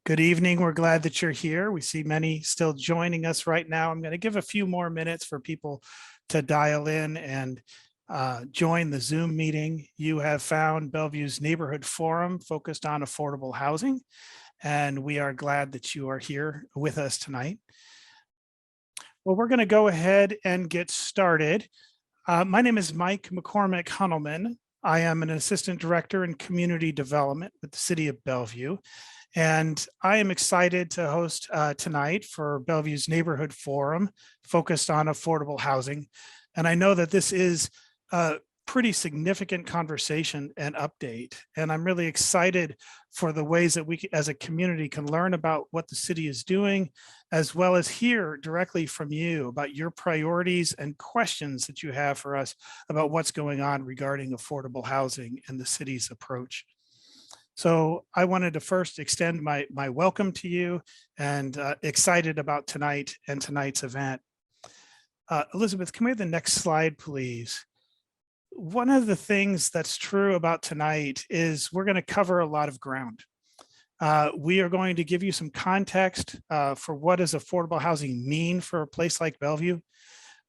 Good evening. We're glad that you're here. We see many still joining us right now. I'm going to give a few more minutes for people to dial in and join the Zoom meeting. You have found Bellevue's Neighborhood Forum focused on affordable housing, and we are glad that you are here with us tonight. Well, we're going to go ahead and get started. My name is Mike McCormick Hunnelman. I am an assistant director in community development with the city of Bellevue. And I am excited to host tonight for Bellevue's Neighborhood Forum focused on affordable housing. And I know that this is a pretty significant conversation and update. And I'm really excited for the ways that we as a community can learn about what the city is doing, as well as hear directly from you about your priorities and questions that you have for us about what's going on regarding affordable housing and the city's approach. So I wanted to first extend my welcome to you and excited about tonight and tonight's event. Elizabeth, can we have the next slide, please? One of the things that's true about tonight is we're going to cover a lot of ground. We are going to give you some context for what does affordable housing mean for a place like Bellevue.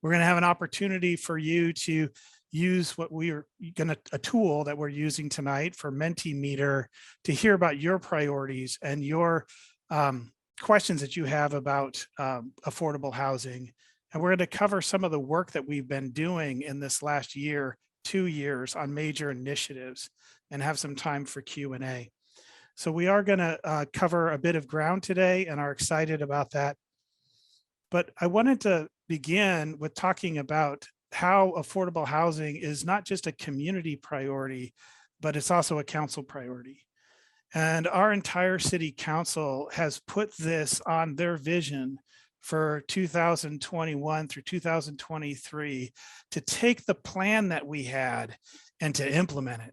We're going to have an opportunity for you to use what we are going to, a tool that we're using tonight for Mentimeter to hear about your priorities and your questions that you have about affordable housing. And we're going to cover some of the work that we've been doing in this last year, 2 years on major initiatives and have some time for Q&A. So we are going to cover a bit of ground today and are excited about that. But I wanted to begin with talking about how affordable housing is not just a community priority, but it's also a council priority. And our entire city council has put this on their vision for 2021 through 2023 to take the plan that we had and to implement it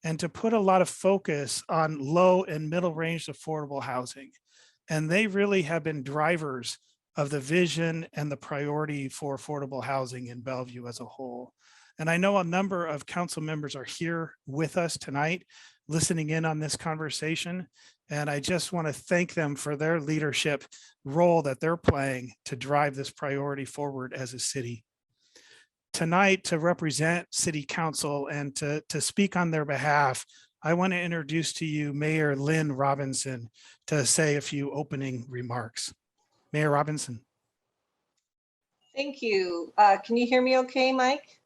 and to put a lot of focus on low and middle range affordable housing. And they really have been drivers of the vision and the priority for affordable housing in Bellevue as a whole. And I know a number of council members are here with us tonight, listening in on this conversation. And I just want to thank them for their leadership role that they're playing to drive this priority forward as a city. Tonight, to represent City Council and to speak on their behalf, I want to introduce to you Mayor Lynn Robinson to say a few opening remarks. Mayor Robinson. Thank you. Can you hear me okay, Mike?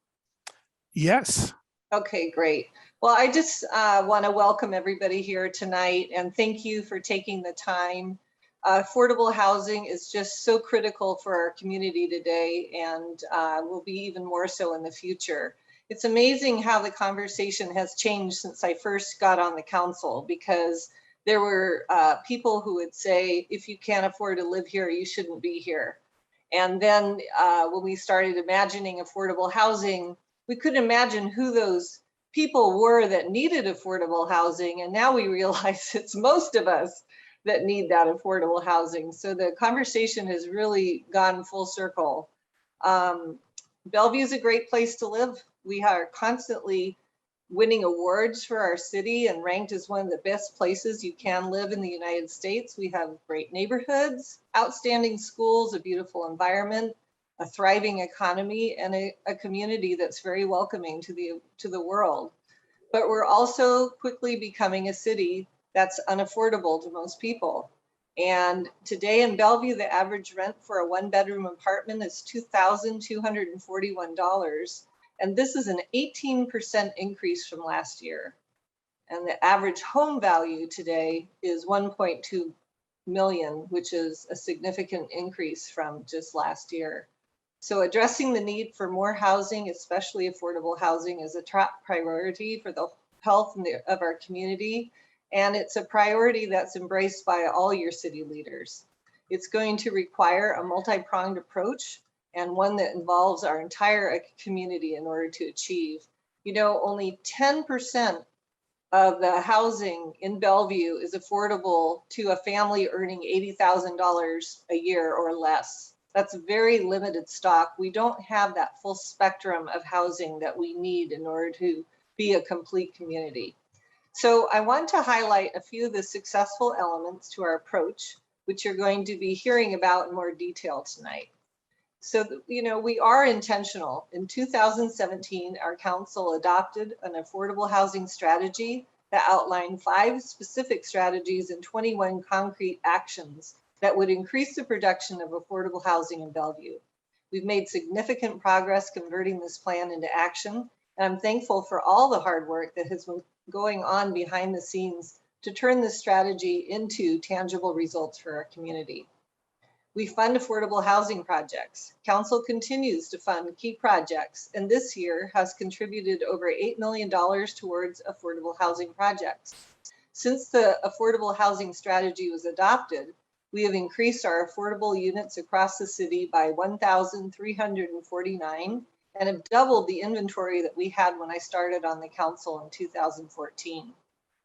Yes. Okay, great. Well, I just want to welcome everybody here tonight and thank you for taking the time. Affordable housing is just so critical for our community today and will be even more so in the future. It's amazing how the conversation has changed since I first got on the council, because there were people who would say, if you can't afford to live here, you shouldn't be here. And then when we started imagining affordable housing, we couldn't imagine who those people were that needed affordable housing. And now we realize it's most of us that need that affordable housing. So the conversation has really gone full circle. Bellevue is a great place to live. We are constantly winning awards for our city and ranked as one of the best places you can live in the United States. We have great neighborhoods, outstanding schools, a beautiful environment, a thriving economy, and a community that's very welcoming to the world. But we're also quickly becoming a city that's unaffordable to most people. And today in Bellevue, the average rent for a 1-bedroom apartment is $2,241. And this is an 18% increase from last year. And the average home value today is 1.2 million, which is a significant increase from just last year. So addressing the need for more housing, especially affordable housing, is a top priority for the health of our community. And it's a priority that's embraced by all your city leaders. It's going to require a multi-pronged approach and one that involves our entire community in order to achieve. You know, only 10% of the housing in Bellevue is affordable to a family earning $80,000 a year or less. That's very limited stock. We don't have that full spectrum of housing that we need in order to be a complete community. So I want to highlight a few of the successful elements to our approach, which you're going to be hearing about in more detail tonight. So, we are intentional. In 2017, our council adopted an affordable housing strategy that outlined 5 specific strategies and 21 concrete actions that would increase the production of affordable housing in Bellevue. We've made significant progress converting this plan into action, and I'm thankful for all the hard work that has been going on behind the scenes to turn this strategy into tangible results for our community. We fund affordable housing projects. Council continues to fund key projects, and this year has contributed over $8 million towards affordable housing projects. Since the affordable housing strategy was adopted, we have increased our affordable units across the city by 1,349 and have doubled the inventory that we had when I started on the council in 2014.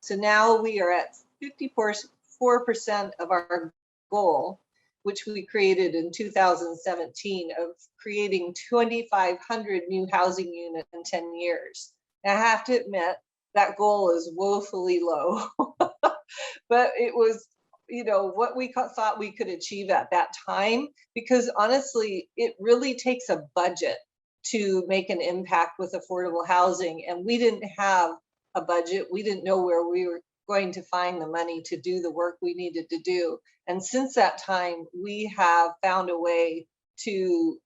So now we are at 54% of our goal, which we created in 2017, of creating 2,500 new housing units in 10 years. And I have to admit, that goal is woefully low, but it was, what we thought we could achieve at that time, because honestly, it really takes a budget to make an impact with affordable housing. And we didn't have a budget. We didn't know where we were going to find the money to do the work we needed to do. And since that time, we have found a way to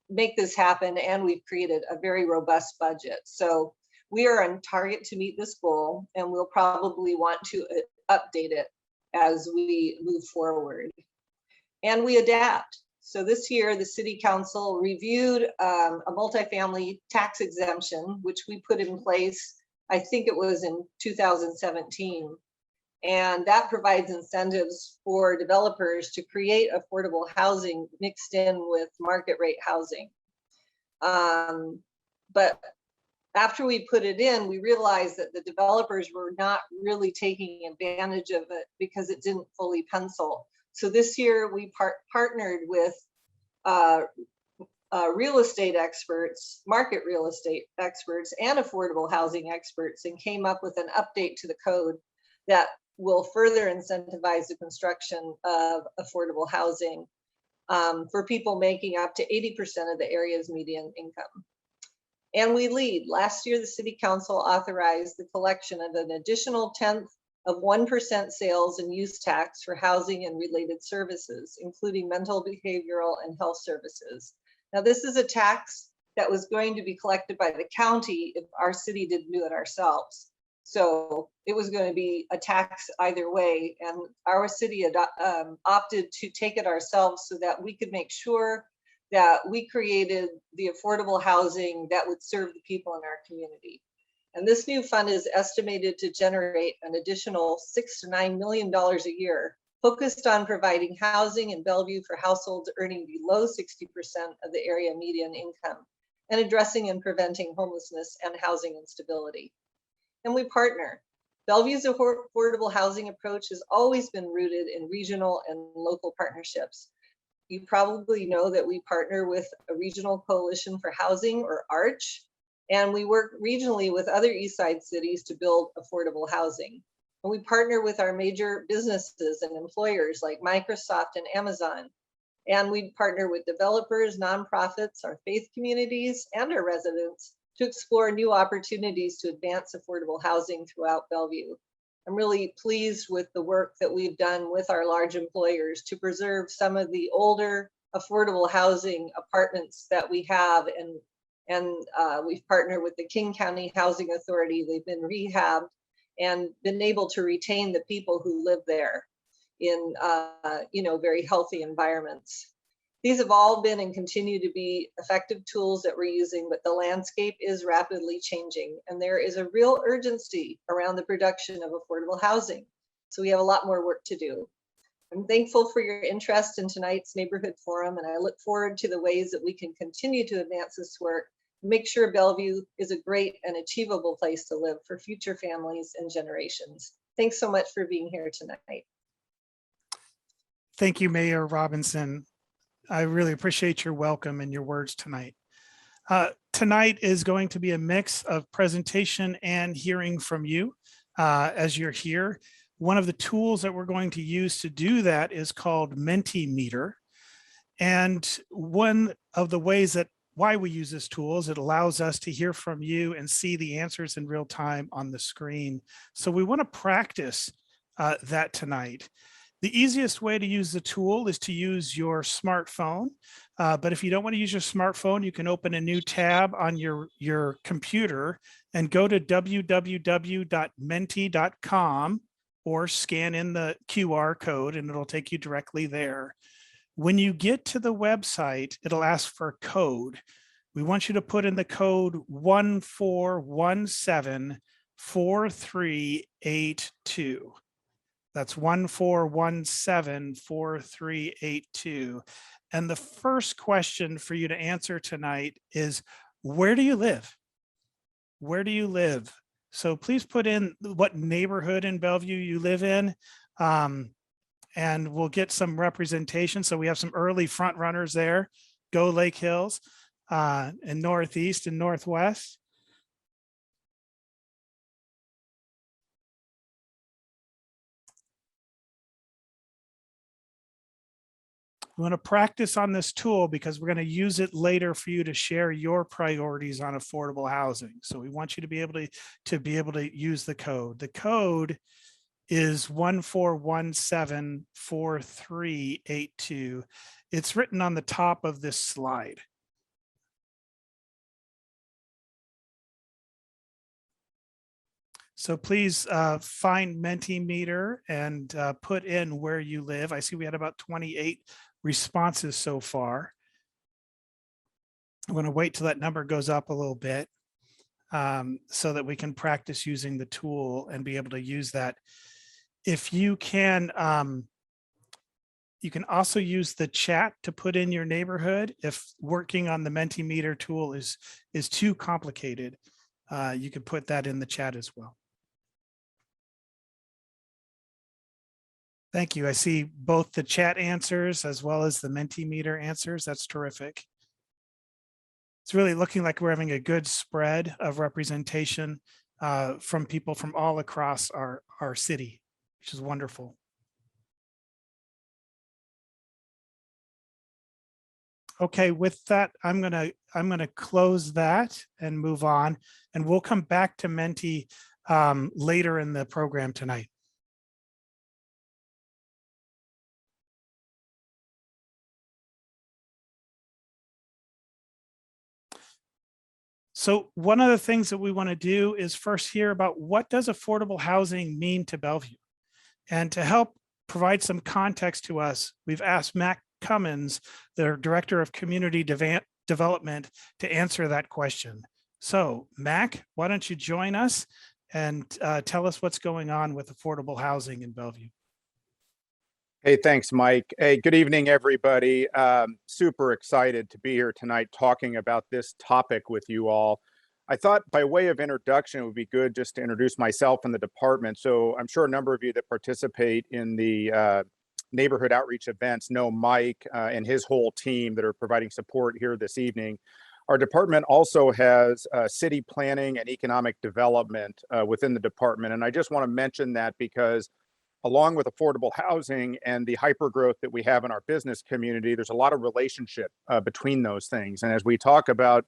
make this happen, and we've created a very robust budget. So we are on target to meet this goal, and we'll probably want to update it as we move forward. And we adapt. So this year, the City Council reviewed a multi-family tax exemption, which we put in place, I think it was in 2017. And that provides incentives for developers to create affordable housing mixed in with market rate housing. But after we put it in, we realized that the developers were not really taking advantage of it because it didn't fully pencil. So this year we partnered with real estate experts, market real estate experts, and affordable housing experts, and came up with an update to the code that will further incentivize the construction of affordable housing for people making up to 80% of the area's median income. And we lead. Last year, the City Council authorized the collection of an additional 1/10 of 1% sales and use tax for housing and related services, including mental, behavioral, and health services. Now, this is a tax that was going to be collected by the county if our city didn't do it ourselves. So it was going to be a tax either way, and our city opted to take it ourselves so that we could make sure that we created the affordable housing that would serve the people in our community. And this new fund is estimated to generate an additional $6 to $9 million a year, focused on providing housing in Bellevue for households earning below 60% of the area median income, and addressing and preventing homelessness and housing instability. And we partner. Bellevue's affordable housing approach has always been rooted in regional and local partnerships. You probably know that we partner with a regional coalition for housing, or ARCH, and we work regionally with other East Side cities to build affordable housing. And we partner with our major businesses and employers like Microsoft and Amazon. And we partner with developers, nonprofits, our faith communities, and our residents to explore new opportunities to advance affordable housing throughout Bellevue. I'm really pleased with the work that we've done with our large employers to preserve some of the older affordable housing apartments that we have, and we've partnered with the King County Housing Authority. They've been rehabbed and been able to retain the people who live there in very healthy environments. These have all been and continue to be effective tools that we're using, but the landscape is rapidly changing, and there is a real urgency around the production of affordable housing. So we have a lot more work to do. I'm thankful for your interest in tonight's neighborhood forum, and I look forward to the ways that we can continue to advance this work and make sure Bellevue is a great and achievable place to live for future families and generations. Thanks so much for being here tonight. Thank you, Mayor Robinson. I really appreciate your welcome and your words tonight. Tonight is going to be a mix of presentation and hearing from you. as you're here. One of the tools that we're going to use to do that is called Mentimeter. And one of the ways that why we use this tool is it allows us to hear from you and see the answers in real time on the screen. So we want to practice that tonight. The easiest way to use the tool is to use your smartphone. But if you don't want to use your smartphone, you can open a new tab on your computer and go to www.menti.com or scan in the QR code and it'll take you directly there. When you get to the website, it'll ask for a code. We want you to put in the code 14174382. That's 14174382. And the first question for you to answer tonight is, where do you live? Where do you live? So please put in what neighborhood in Bellevue you live in. And we'll get some representation. So we have some early front runners there. Go Lake Hills and Northeast and Northwest. We want to practice on this tool because we're going to use it later for you to share your priorities on affordable housing. So we want you to be able to use the code. The code is 14174382. It's written on the top of this slide. So please find Mentimeter and put in where you live. I see we had about 28 responses so far. I'm going to wait till that number goes up a little bit so that we can practice using the tool and be able to use that. If you can also use the chat to put in your neighborhood. If working on the Mentimeter tool is too complicated, you can put that in the chat as well. Thank you. I see both the chat answers as well as the Mentimeter answers. That's terrific. It's really looking like we're having a good spread of representation from people from all across our city, which is wonderful. Okay, with that, I'm gonna close that and move on, and we'll come back to Menti later in the program tonight. So one of the things that we want to do is first hear about what does affordable housing mean to Bellevue? And to help provide some context to us, we've asked Mac Cummins, the Director of Community Development, to answer that question. So Mac, why don't you join us and tell us what's going on with affordable housing in Bellevue? Hey, thanks, Mike. Hey, good evening, everybody. Super excited to be here tonight talking about this topic with you all. I thought by way of introduction, it would be good just to introduce myself and the department. So I'm sure a number of you that participate in the neighborhood outreach events know Mike and his whole team that are providing support here this evening. Our department also has city planning and economic development within the department. And I just want to mention that because along with affordable housing and the hypergrowth that we have in our business community, there's a lot of relationship between those things. And as we talk about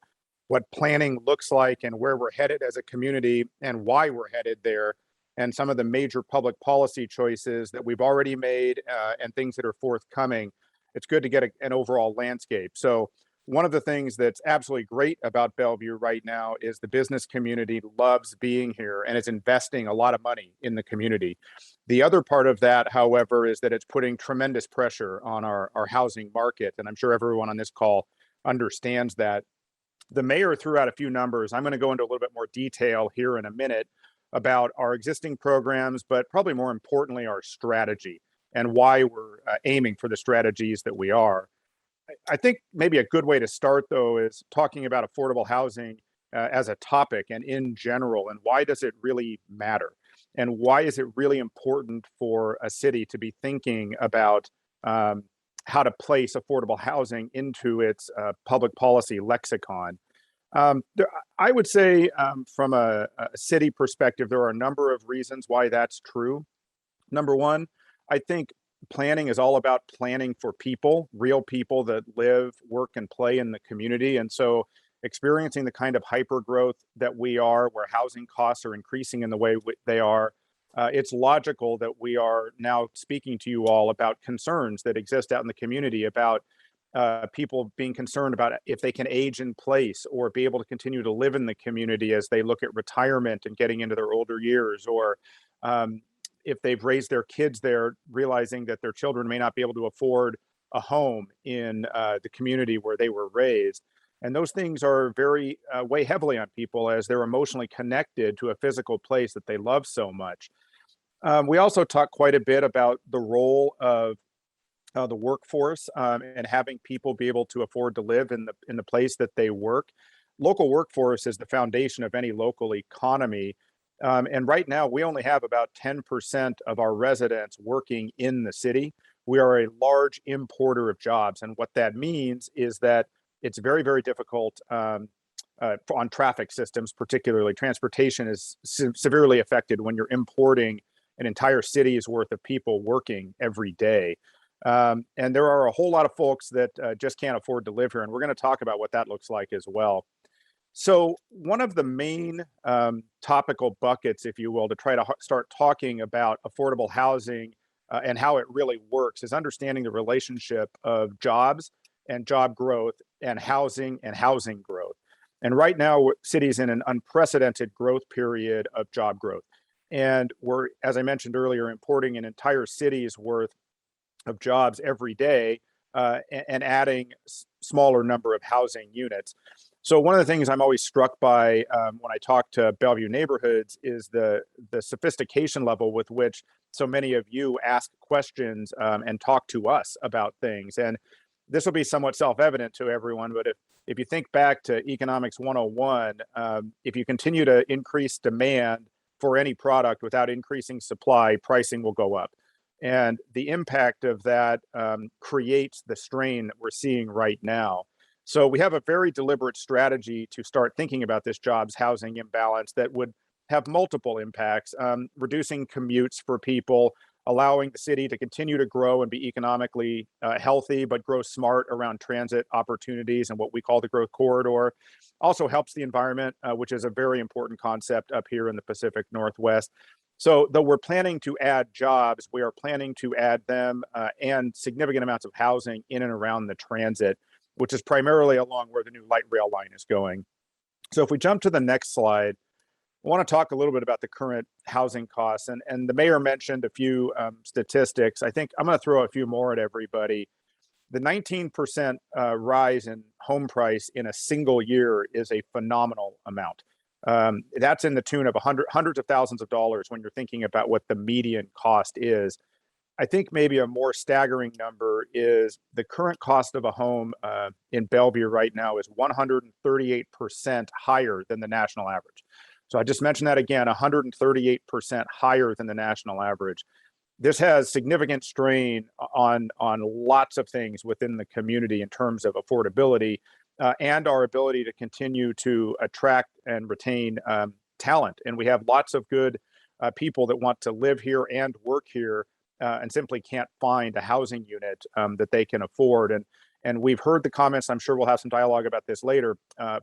what planning looks like and where we're headed as a community and why we're headed there, and some of the major public policy choices that we've already made and things that are forthcoming, it's good to get an overall landscape. So one of the things that's absolutely great about Bellevue right now is the business community loves being here and is investing a lot of money in the community. The other part of that, however, is that it's putting tremendous pressure on our housing market. And I'm sure everyone on this call understands that. The mayor threw out a few numbers. I'm going to go into a little bit more detail here in a minute about our existing programs, but probably more importantly, our strategy and why we're aiming for the strategies that we are. I think maybe a good way to start, though, is talking about affordable housing as a topic and in general, and why does it really matter? And why is it really important for a city to be thinking about how to place affordable housing into its public policy lexicon? I would say from a city perspective, there are a number of reasons why that's true. Number one, I think planning is all about planning for people, real people that live, work, and play in the community. And so experiencing the kind of hyper growth that we are, where housing costs are increasing in the way they are, it's logical that we are now speaking to you all about concerns that exist out in the community about people being concerned about if they can age in place or be able to continue to live in the community as they look at retirement and getting into their older years, or if they've raised their kids there, realizing that their children may not be able to afford a home in the community where they were raised. And those things are very weigh heavily on people as they're emotionally connected to a physical place that they love so much. We also talk quite a bit about the role of the workforce and having people be able to afford to live in the place that they work. Local workforce is the foundation of any local economy. And right now, we only have about 10% of our residents working in the city. We are a large importer of jobs. And what that means is that it's very, very difficult on traffic systems, particularly. Transportation is severely affected when you're importing an entire city's worth of people working every day. And there are a whole lot of folks that just can't afford to live here. And we're going to talk about what that looks like as well. So one of the main topical buckets, if you will, to try to start talking about affordable housing and how it really works is understanding the relationship of jobs and job growth and housing growth. And right now, cities in an unprecedented growth period of job growth. And we're, as I mentioned earlier, importing an entire city's worth of jobs every day and adding smaller number of housing units. So one of the things I'm always struck by when I talk to Bellevue neighborhoods is the sophistication level with which so many of you ask questions and talk to us about things. And this will be somewhat self-evident to everyone, but if you think back to Economics 101, if you continue to increase demand for any product without increasing supply, pricing will go up. And the impact of that creates the strain that we're seeing right now. So we have a very deliberate strategy to start thinking about this jobs housing imbalance that would have multiple impacts, reducing commutes for people, allowing the city to continue to grow and be economically healthy, but grow smart around transit opportunities and what we call the growth corridor. Also helps the environment, which is a very important concept up here in the Pacific Northwest. So though we're planning to add jobs, we are planning to add them and significant amounts of housing in and around the transit, which is primarily along where the new light rail line is going. So if we jump to the next slide, I want to talk a little bit about the current housing costs. And the mayor mentioned a few statistics. I think I'm going to throw a few more at everybody. The 19% rise in home price in a single year is a phenomenal amount. That's in the tune of hundreds of thousands of dollars when you're thinking about what the median cost is. I think maybe a more staggering number is the current cost of a home in Bellevue right now is 138% higher than the national average. So I just mentioned that again, 138% higher than the national average. This has significant strain on lots of things within the community in terms of affordability and our ability to continue to attract and retain talent. And we have lots of good people that want to live here and work here and simply can't find a housing unit that they can afford. And we've heard the comments, I'm sure we'll have some dialogue about this later,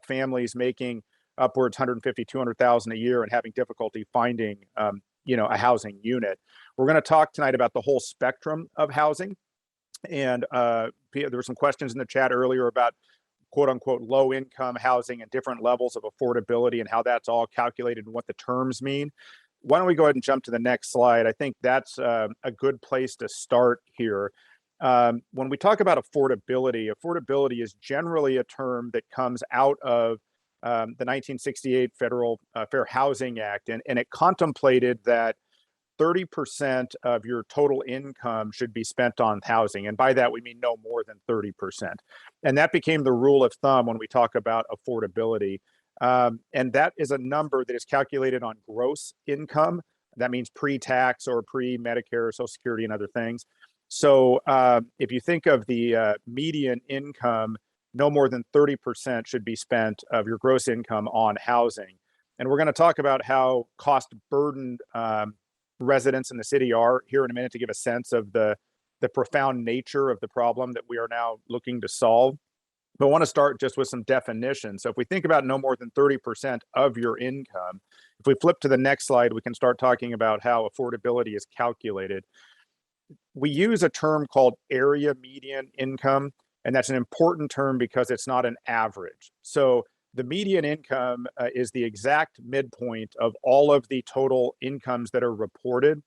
families making upwards 150, 200,000 a year and having difficulty finding a housing unit. We're going to talk tonight about the whole spectrum of housing. And there were some questions in the chat earlier about quote unquote low income housing and different levels of affordability and how that's all calculated and what the terms mean. Why don't we go ahead and jump to the next slide? I think that's a good place to start here. When we talk about affordability, affordability is generally a term that comes out of the 1968 Federal Fair Housing Act, and it contemplated that 30% of your total income should be spent on housing. And by that, we mean no more than 30%. And that became the rule of thumb when we talk about affordability. And that is a number that is calculated on gross income. That means pre-tax or pre-Medicare, Social Security, and other things. So if you think of the median income no more than 30% should be spent of your gross income on housing. And we're going to talk about how cost burdened residents in the city are here in a minute to give a sense of the profound nature of the problem that we are now looking to solve. But I want to start just with some definitions. So if we think about no more than 30% of your income, if we flip to the next slide, we can start talking about how affordability is calculated. We use a term called area median income, and that's an important term because it's not an average. So the median income is the exact midpoint of all of the total incomes that are reported.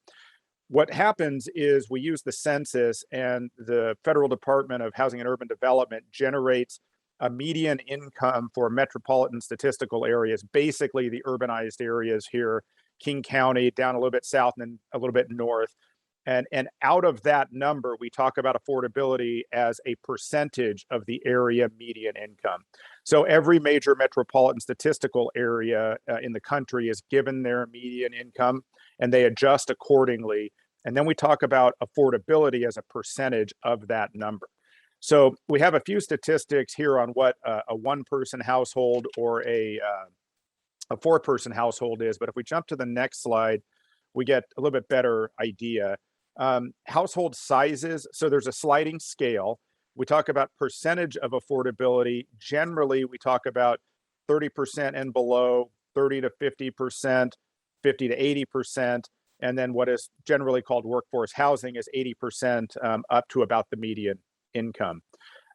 What happens is we use the census, and the Federal Department of Housing and Urban Development generates a median income for metropolitan statistical areas, basically the urbanized areas here, King County, down a little bit south and then a little bit north. And out of that number, we talk about affordability as a percentage of the area median income. So every major metropolitan statistical area in the country is given their median income, and they adjust accordingly. And then we talk about affordability as a percentage of that number. So we have a few statistics here on what a one-person household or a four-person household is. But if we jump to the next slide, we get a little bit better idea. Household sizes, so there's a sliding scale. We talk about percentage of affordability. Generally, we talk about 30% and below, 30 to 50%, 50 to 80%, and then what is generally called workforce housing is 80% up to about the median income.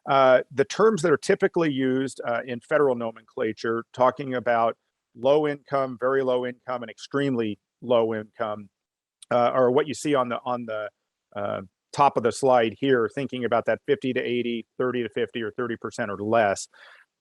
The terms that are typically used in federal nomenclature, talking about low income, very low income, and extremely low income, or what you see on the top of the slide here, thinking about that 50 to 80, 30 to 50, or 30% or less.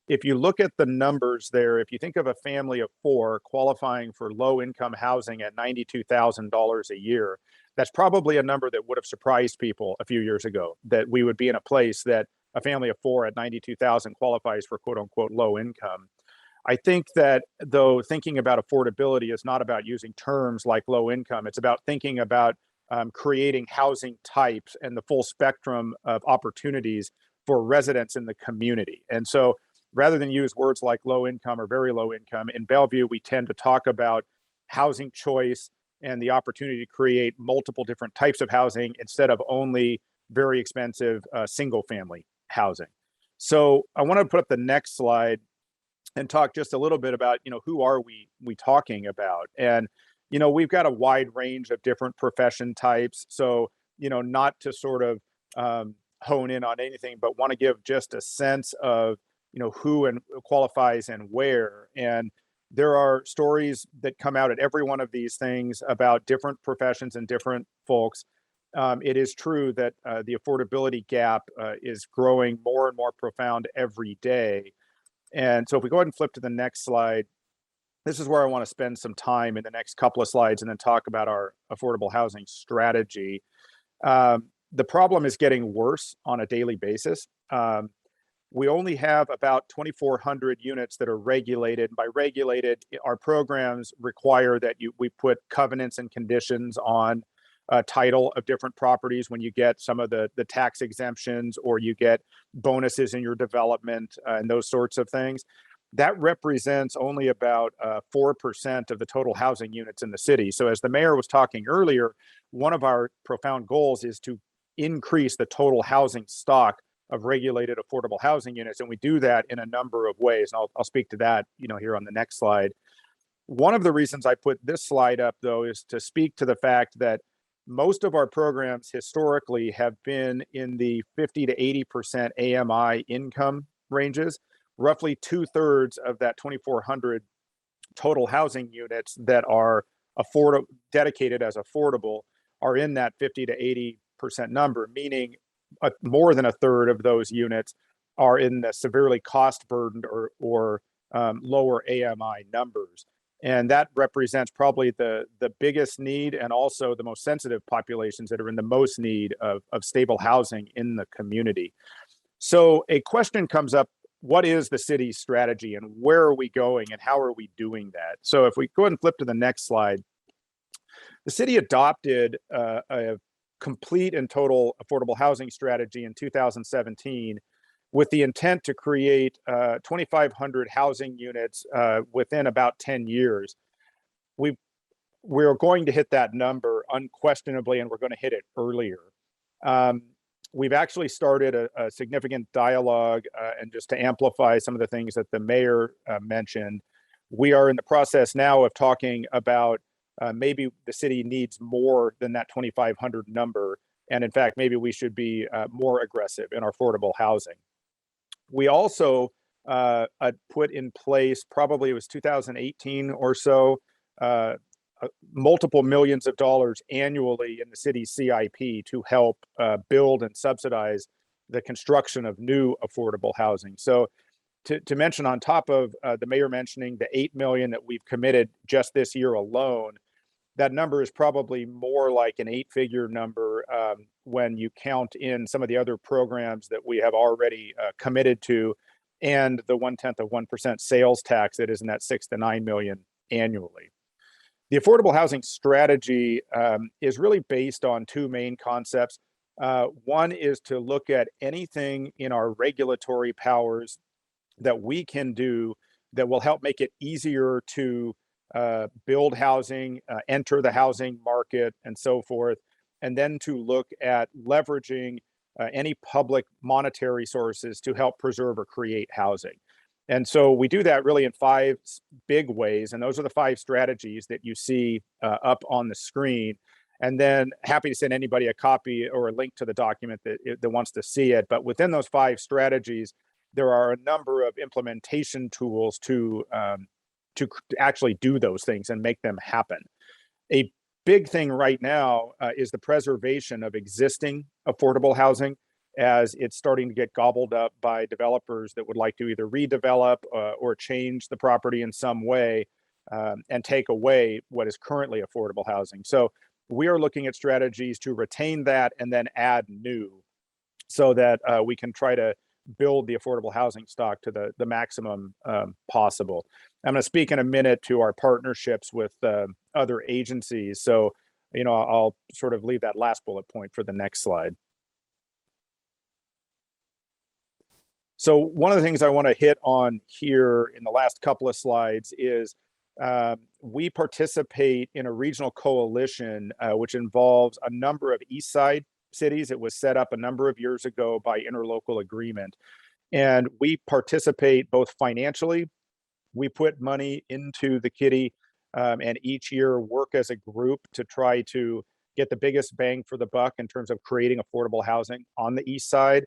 If you look at the numbers there, if you think of a family of four qualifying for low income housing at $92,000 a year, that's probably a number that would have surprised people a few years ago, that we would be in a place that a family of four at 92,000 qualifies for quote unquote low income. I think that, though, thinking about affordability is not about using terms like low income. It's about thinking about creating housing types and the full spectrum of opportunities for residents in the community. And so rather than use words like low income or very low income, in Bellevue, we tend to talk about housing choice and the opportunity to create multiple different types of housing instead of only very expensive single family housing. So I want to put up the next slide and talk just a little bit about, who are we talking about? And, we've got a wide range of different profession types. So, not to sort of hone in on anything, but want to give just a sense of, who and qualifies and where. And there are stories that come out at every one of these things about different professions and different folks. It is true that the affordability gap is growing more and more profound every day. And so if we go ahead and flip to the next slide, this is where I want to spend some time in the next couple of slides and then talk about our affordable housing strategy. The problem is getting worse on a daily basis. We only have about 2,400 units that are regulated. By regulated, our programs require that we put covenants and conditions on title of different properties when you get some of the tax exemptions, or you get bonuses in your development and those sorts of things. That represents only about 4% of the total housing units in the city. So as the mayor was talking earlier, one of our profound goals is to increase the total housing stock of regulated affordable housing units. And we do that in a number of ways. And I'll speak to that, here on the next slide. One of the reasons I put this slide up, though, is to speak to the fact that most of our programs historically have been in the 50 to 80% AMI income ranges. Roughly 2/3 of that 2,400 total housing units that are dedicated as affordable are in that 50 to 80% number, meaning more than 1/3 of those units are in the severely cost burdened or lower AMI numbers. And that represents probably the biggest need and also the most sensitive populations that are in the most need of stable housing in the community. So a question comes up: what is the city's strategy and where are we going and how are we doing that? So if we go ahead and flip to the next slide, the city adopted a complete and total affordable housing strategy in 2017 with the intent to create 2,500 housing units within about 10 years. We're going to hit that number unquestionably, and we're going to hit it earlier. We've actually started a significant dialogue, and just to amplify some of the things that the mayor mentioned, we are in the process now of talking about maybe the city needs more than that 2,500 number. And in fact, maybe we should be more aggressive in our affordable housing. We also put in place, probably it was 2018 or so, multiple millions of dollars annually in the city's CIP to help build and subsidize the construction of new affordable housing. So to mention, on top of the mayor mentioning the 8 million that we've committed just this year alone, that number is probably more like an 8-figure number when you count in some of the other programs that we have already committed to, and the 0.1% sales tax that is in that 6 to 9 million annually. The affordable housing strategy is really based on two main concepts. One is to look at anything in our regulatory powers that we can do that will help make it easier to build housing, enter the housing market, and so forth, and then to look at leveraging any public monetary sources to help preserve or create housing. And so we do that really in 5 big ways, and those are the 5 strategies that you see up on the screen. And then happy to send anybody a copy or a link to the document that wants to see it. But within those 5 strategies, there are a number of implementation tools to actually do those things and make them happen. A big thing right now is the preservation of existing affordable housing, as it's starting to get gobbled up by developers that would like to either redevelop or change the property in some way and take away what is currently affordable housing. So we are looking at strategies to retain that and then add new, so that we can try to build the affordable housing stock to the maximum possible. I'm going to speak in a minute to our partnerships with other agencies. So, I'll sort of leave that last bullet point for the next slide. So one of the things I want to hit on here in the last couple of slides is we participate in a regional coalition which involves a number of East Side cities. It was set up a number of years ago by interlocal agreement. And we participate both financially, we put money into the kitty, and each year work as a group to try to get the biggest bang for the buck in terms of creating affordable housing on the East Side.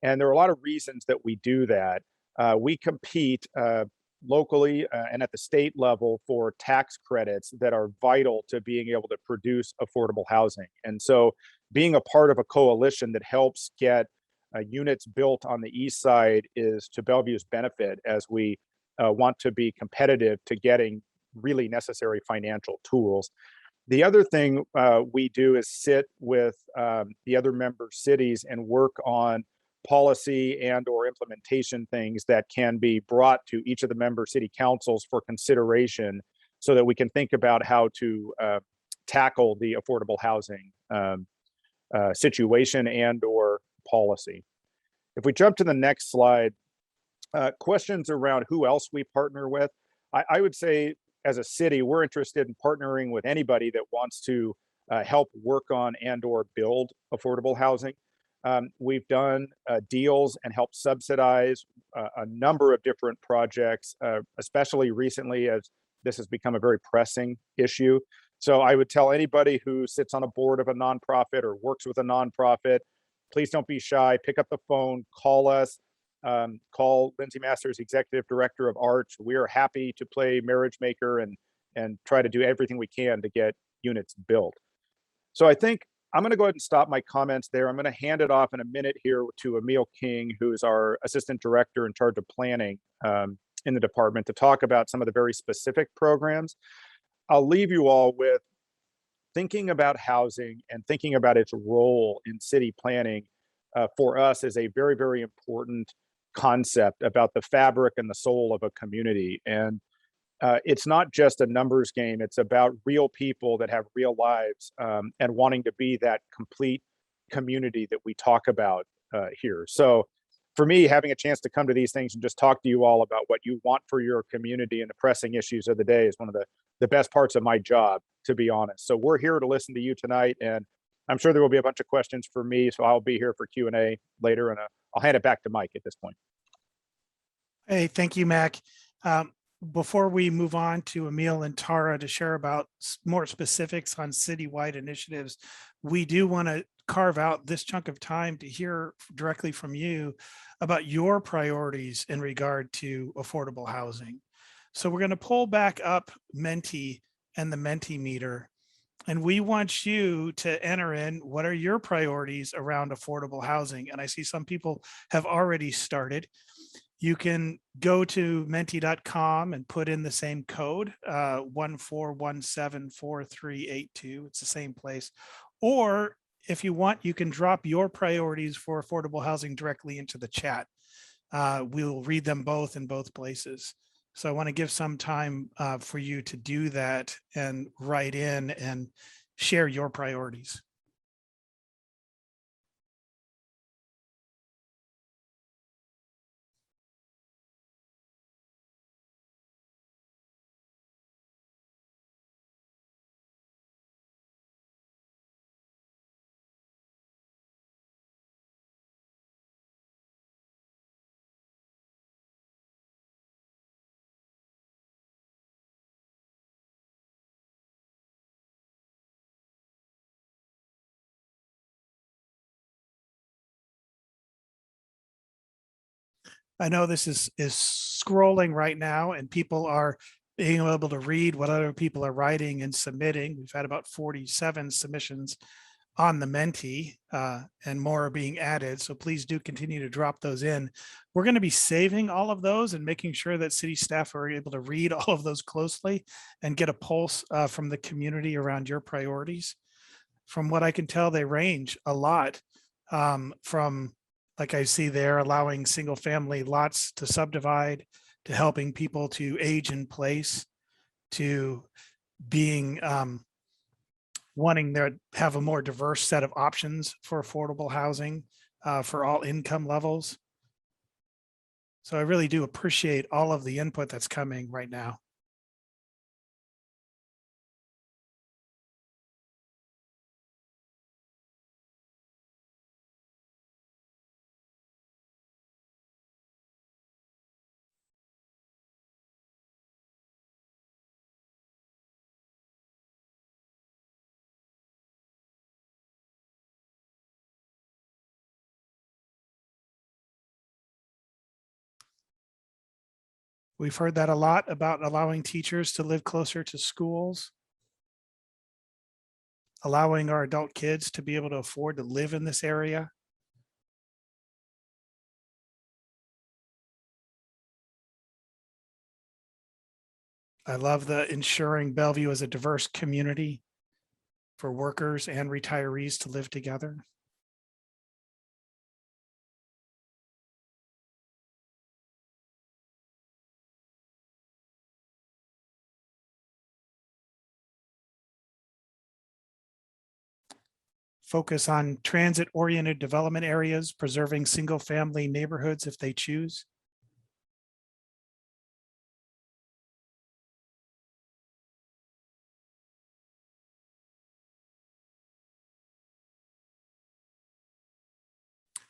And there are a lot of reasons that we do that. We compete locally and at the state level for tax credits that are vital to being able to produce affordable housing. And so being a part of a coalition that helps get units built on the East Side is to Bellevue's benefit, as we want to be competitive to getting really necessary financial tools. The other thing we do is sit with the other member cities and work on policy and or implementation things that can be brought to each of the member city councils for consideration, so that we can think about how to tackle the affordable housing situation and or policy. If we jump to the next slide, questions around who else we partner with. I would say, as a city, we're interested in partnering with anybody that wants to help work on and or build affordable housing. We've done deals and helped subsidize a number of different projects, especially recently, as this has become a very pressing issue. So I would tell anybody who sits on a board of a nonprofit or works with a nonprofit, please don't be shy. Pick up the phone, call us, call Lindsay Masters, Executive Director of Arts. We are happy to play marriage maker and try to do everything we can to get units built. So I think I'm going to go ahead and stop my comments there. I'm going to hand it off in a minute here to Emile King, who is our Assistant Director in charge of planning in the department, to talk about some of the very specific programs. I'll leave you all with thinking about housing and thinking about its role in city planning for us is a very, very important concept about the fabric and the soul of a community. And it's not just a numbers game. It's about real people that have real lives and wanting to be that complete community that we talk about here. So for me, having a chance to come to these things and just talk to you all about what you want for your community and the pressing issues of the day is one of the best parts of my job, to be honest. So we're here to listen to you tonight, and I'm sure there will be a bunch of questions for me. So I'll be here for Q&A later, and I'll hand it back to Mike at this point. Hey, thank you, Mac. Before we move on to Emile and Tara to share about more specifics on citywide initiatives, we do want to carve out this chunk of time to hear directly from you about your priorities in regard to affordable housing. So we're going to pull back up Menti and the Mentimeter, and we want you to enter in what are your priorities around affordable housing. And I see some people have already started. You can go to menti.com and put in the same code, 14174382. It's the same place. Or if you want, you can drop your priorities for affordable housing directly into the chat. We'll read them both in both places. So I want to give some time for you to do that and write in and share your priorities. I know this is scrolling right now, and people are being able to read what other people are writing and submitting. We've had about 47 submissions on the Menti, and more are being added. So please do continue to drop those in. We're going to be saving all of those and making sure that city staff are able to read all of those closely and get a pulse from the community around your priorities. From what I can tell, they range a lot from, like I see there, allowing single family lots to subdivide, to helping people to age in place, to being wanting to have a more diverse set of options for affordable housing for all income levels. So I really do appreciate all of the input that's coming right now. We've heard that a lot about allowing teachers to live closer to schools, allowing our adult kids to be able to afford to live in this area. I love the ensuring Bellevue is a diverse community for workers and retirees to live together. Focus on transit-oriented development areas, preserving single-family neighborhoods if they choose.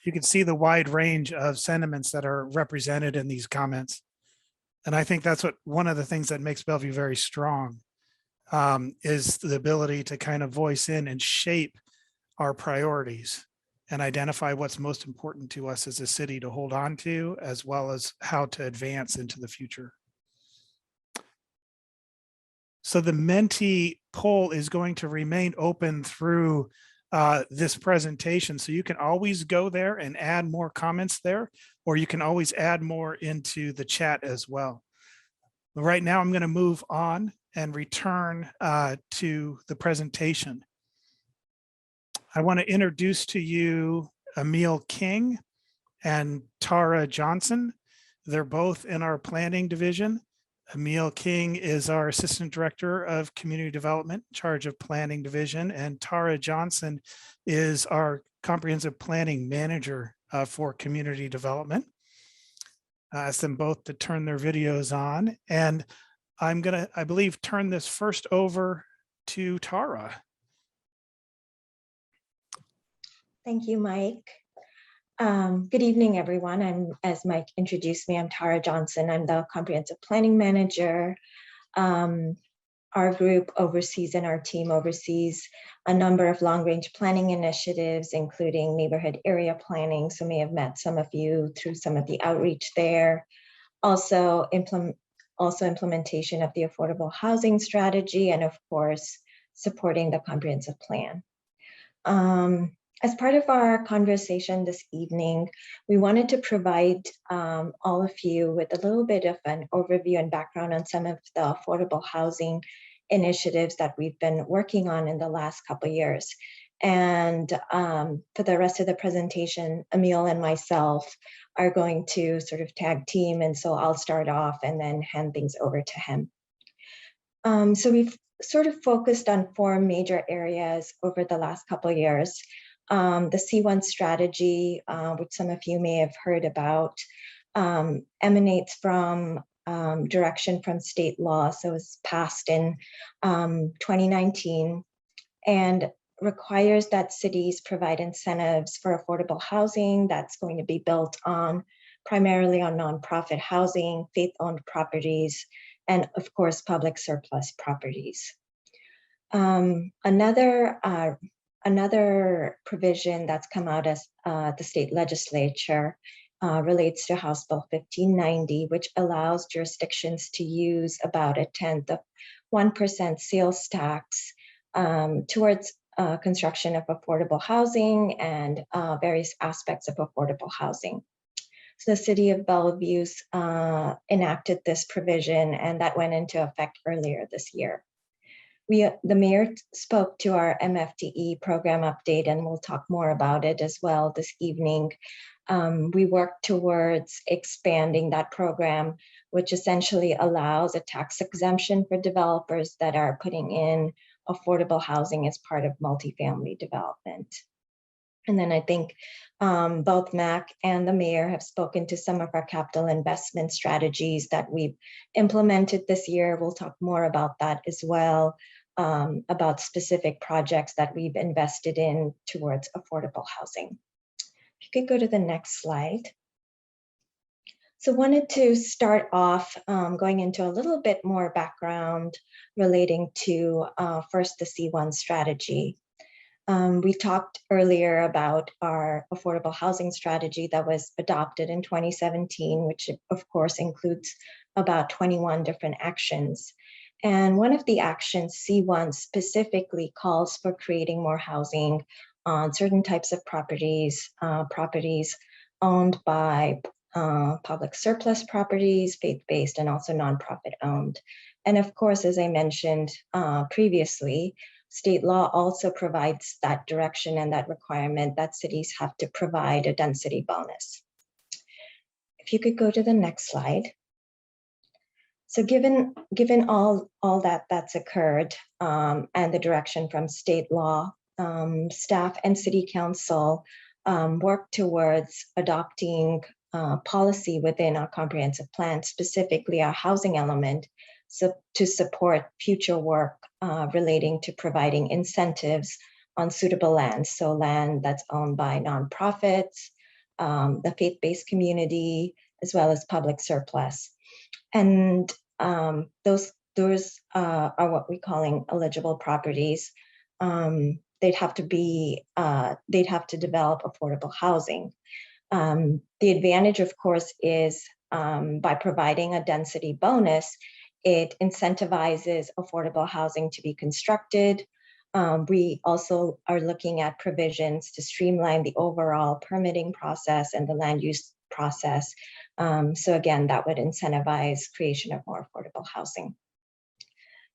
You can see the wide range of sentiments that are represented in these comments. And I think that's one of the things that makes Bellevue very strong, is the ability to kind of voice in and shape our priorities and identify what's most important to us as a city to hold on to, as well as how to advance into the future. So the Menti poll is going to remain open through this presentation. So you can always go there and add more comments there, or you can always add more into the chat as well. But right now I'm going to move on and return to the presentation. I want to introduce to you Emile King and Tara Johnson. They're both in our planning division. Emile King is our Assistant Director of Community Development, in charge of Planning Division, and Tara Johnson is our Comprehensive Planning Manager for community development. Ask them both to turn their videos on, and I'm gonna, I believe, turn this first over to Tara. Thank you, Mike. Good evening, everyone. As Mike introduced me, I'm Tara Johnson. I'm the Comprehensive Planning Manager. Our group oversees and our team oversees a number of long-range planning initiatives, including neighborhood area planning. So may have met some of you through some of the outreach there. Also implementation of the affordable housing strategy, and of course, supporting the comprehensive plan. As part of our conversation this evening, we wanted to provide all of you with a little bit of an overview and background on some of the affordable housing initiatives that we've been working on in the last couple of years. And for the rest of the presentation, Emile and myself are going to sort of tag team. And so I'll start off and then hand things over to him. So we've sort of focused on 4 major areas over the last couple of years. The C1 strategy, which some of you may have heard about, emanates from direction from state law. So it was passed in 2019 and requires that cities provide incentives for affordable housing that's going to be built on primarily on nonprofit housing, faith-owned properties, and of course, public surplus properties. Another provision that's come out as the state legislature relates to House Bill 1590, which allows jurisdictions to use about 1/10 of 1% sales tax towards construction of affordable housing and various aspects of affordable housing. So the city of Bellevue enacted this provision, and that went into effect earlier this year. The mayor spoke to our MFTE program update, and we'll talk more about it as well this evening. We work towards expanding that program, which essentially allows a tax exemption for developers that are putting in affordable housing as part of multifamily development. And then I think both Mac and the mayor have spoken to some of our capital investment strategies that we've implemented this year. We'll talk more about that as well, about specific projects that we've invested in towards affordable housing. If you could go to the next slide. So wanted to start off going into a little bit more background relating to first the C1 strategy. We talked earlier about our affordable housing strategy that was adopted in 2017, which of course includes about 21 different actions. And one of the actions, C1, specifically calls for creating more housing on certain types of properties, properties owned by public surplus properties, faith-based, and also nonprofit owned. And of course, as I mentioned previously, state law also provides that direction and that requirement that cities have to provide a density bonus. If you could go to the next slide. So given all that's occurred and the direction from state law, staff and city council work towards adopting policy within our comprehensive plan, specifically our housing element, so to support future work relating to providing incentives on suitable land. So land that's owned by nonprofits, the faith-based community, as well as public surplus. And those are what we're calling eligible properties. They'd have to develop affordable housing. The advantage, of course, is by providing a density bonus, it incentivizes affordable housing to be constructed. We also are looking at provisions to streamline the overall permitting process and the land use process. So again, that would incentivize creation of more affordable housing.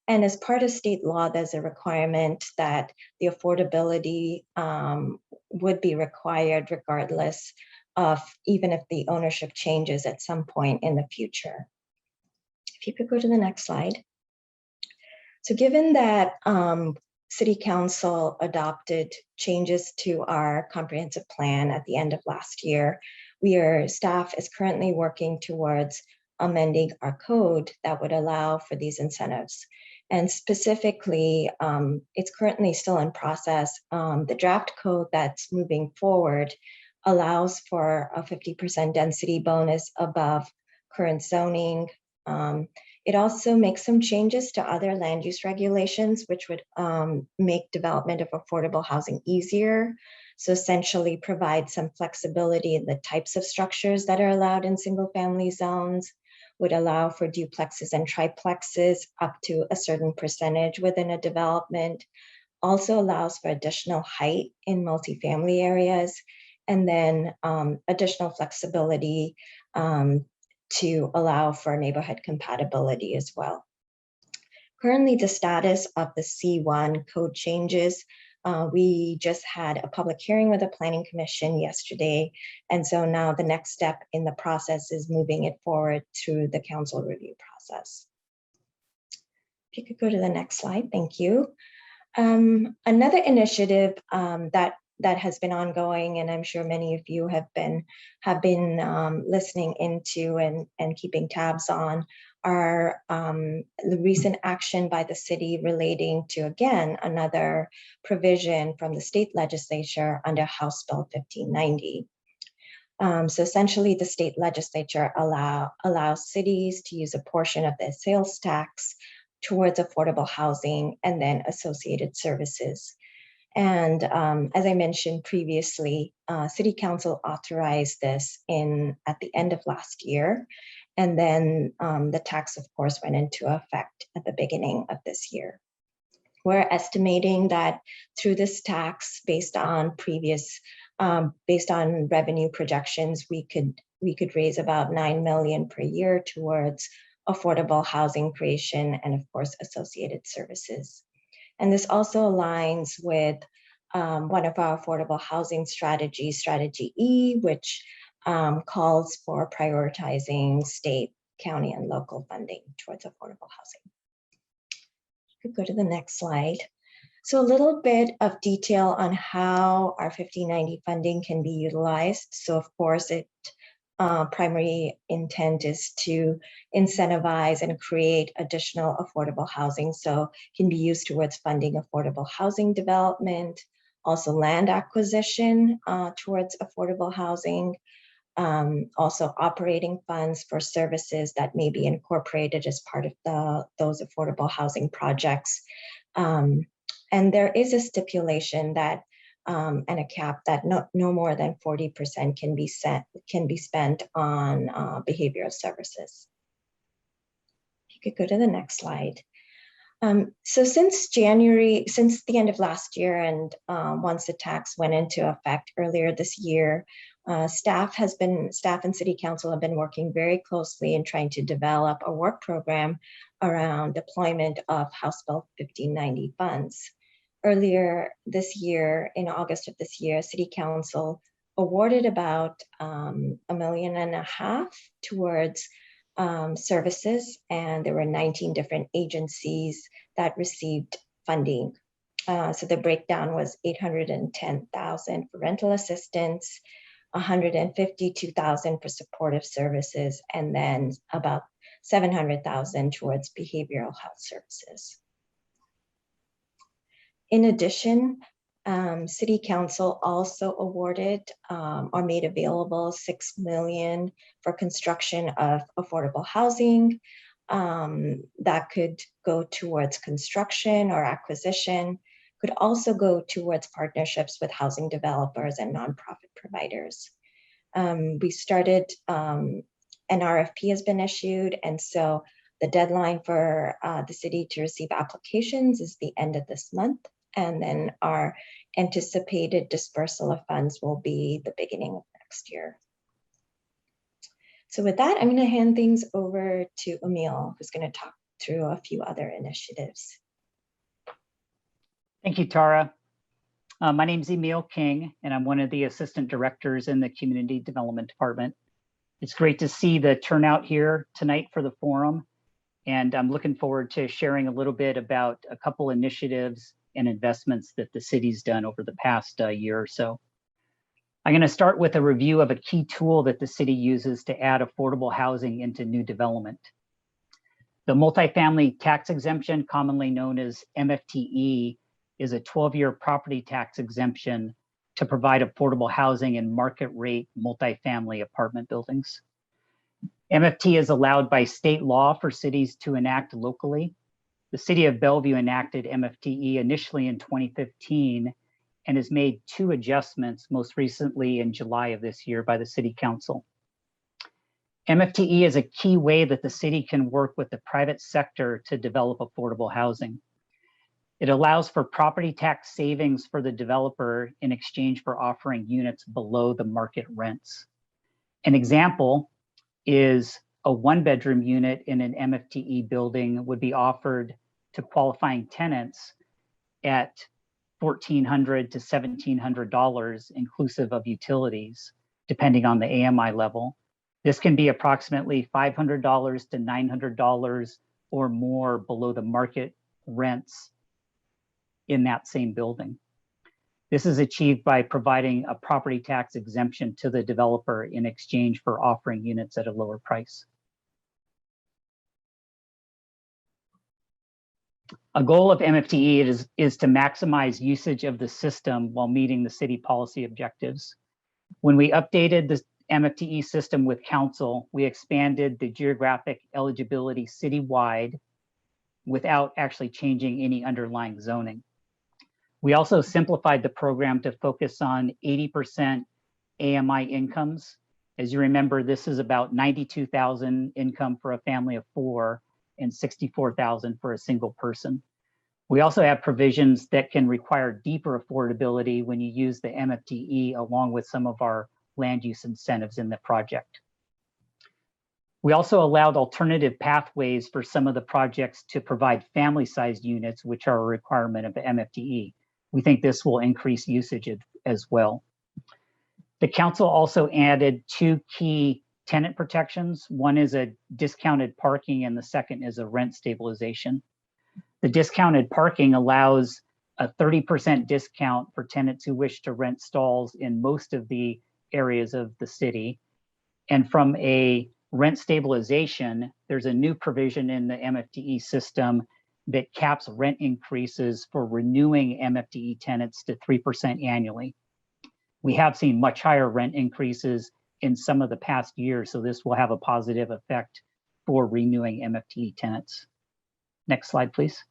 And as part of state law, there's a requirement that the affordability would be required regardless of even if the ownership changes at some point in the future. If you could go to the next slide. So given that City Council adopted changes to our comprehensive plan at the end of last year. Staff is currently working towards amending our code that would allow for these incentives. And specifically, it's currently still in process. The draft code that's moving forward allows for a 50% density bonus above current zoning. It also makes some changes to other land use regulations, which would make development of affordable housing easier. So essentially provide some flexibility in the types of structures that are allowed in single family zones, would allow for duplexes and triplexes up to a certain percentage within a development, also allows for additional height in multifamily areas, and then additional flexibility to allow for neighborhood compatibility as well. Currently, the status of the C1 code changes, we just had a public hearing with the Planning Commission yesterday. And so now the next step in the process is moving it forward to the council review process. If you could go to the next slide, thank you. Another initiative that has been ongoing, and I'm sure many of you have been listening into and keeping tabs on, are the recent action by the city relating to, again, another provision from the state legislature under House Bill 1590. So essentially, the state legislature allows cities to use a portion of their sales tax towards affordable housing and then associated services. And as I mentioned previously, City Council authorized this at the end of last year. And then the tax, of course, went into effect at the beginning of this year. We're estimating that through this tax, based on revenue projections, we could raise about $9 million per year towards affordable housing creation and, of course, associated services. And this also aligns with one of our affordable housing strategies, Strategy E, which calls for prioritizing state, county, and local funding towards affordable housing. You could go to the next slide. So a little bit of detail on how our 1590 funding can be utilized. So of course, primary intent is to incentivize and create additional affordable housing. So can be used towards funding affordable housing development, also land acquisition towards affordable housing, also operating funds for services that may be incorporated as part of those affordable housing projects. And there is a stipulation that and a cap that no more than 40% can be spent on behavioral services. If you could go to the next slide. So since the end of last year, and once the tax went into effect earlier this year, staff and City Council have been working very closely in trying to develop a work program around deployment of House Bill 1590 funds. Earlier this year, in August of this year, City Council awarded about $1.5 million towards services, and there were 19 different agencies that received funding. So the breakdown was $810,000 for rental assistance, $152,000 for supportive services, and then about $700,000 towards behavioral health services. In addition, City Council also awarded or made available $6 million for construction of affordable housing that could go towards construction or acquisition, could also go towards partnerships with housing developers and nonprofit providers. We started, an RFP has been issued, and so the deadline for the city to receive applications is the end of this month. And then our anticipated dispersal of funds will be the beginning of next year. So with that, I'm going to hand things over to Emile, who's going to talk through a few other initiatives. Thank you, Tara. My name is Emile King, and I'm one of the assistant directors in the Community Development Department. It's great to see the turnout here tonight for the forum, and I'm looking forward to sharing a little bit about a couple initiatives and investments that the city's done over the past year or so. I'm going to start with a review of a key tool that the city uses to add affordable housing into new development. The Multi-Family Tax Exemption, commonly known as MFTE, is a 12-year property tax exemption to provide affordable housing in market rate multifamily apartment buildings. MFT is allowed by state law for cities to enact locally. The city of Bellevue enacted MFTE initially in 2015 and has made 2 adjustments, most recently in July of this year by the city council. MFTE is a key way that the city can work with the private sector to develop affordable housing. It allows for property tax savings for the developer in exchange for offering units below the market rents. An example is a 1-bedroom unit in an MFTE building would be offered to qualifying tenants at $1,400 to $1,700 inclusive of utilities, depending on the AMI level. This can be approximately $500 to $900 or more below the market rents in that same building. This is achieved by providing a property tax exemption to the developer in exchange for offering units at a lower price. A goal of MFTE is to maximize usage of the system while meeting the city policy objectives. When we updated the MFTE system with council, we expanded the geographic eligibility citywide without actually changing any underlying zoning. We also simplified the program to focus on 80% AMI incomes. As you remember, this is about $92,000 income for a family of 4 and $64,000 for a single person. We also have provisions that can require deeper affordability when you use the MFTE along with some of our land use incentives in the project. We also allowed alternative pathways for some of the projects to provide family-sized units, which are a requirement of the MFTE. We think this will increase usage as well. The council also added 2 key tenant protections. One is a discounted parking and the second is a rent stabilization. The discounted parking allows a 30% discount for tenants who wish to rent stalls in most of the areas of the city. And from a rent stabilization, there's a new provision in the MFTE system that caps rent increases for renewing MFTE tenants to 3% annually. We have seen much higher rent increases in some of the past years, so this will have a positive effect for renewing MFTE tenants. Next slide, please.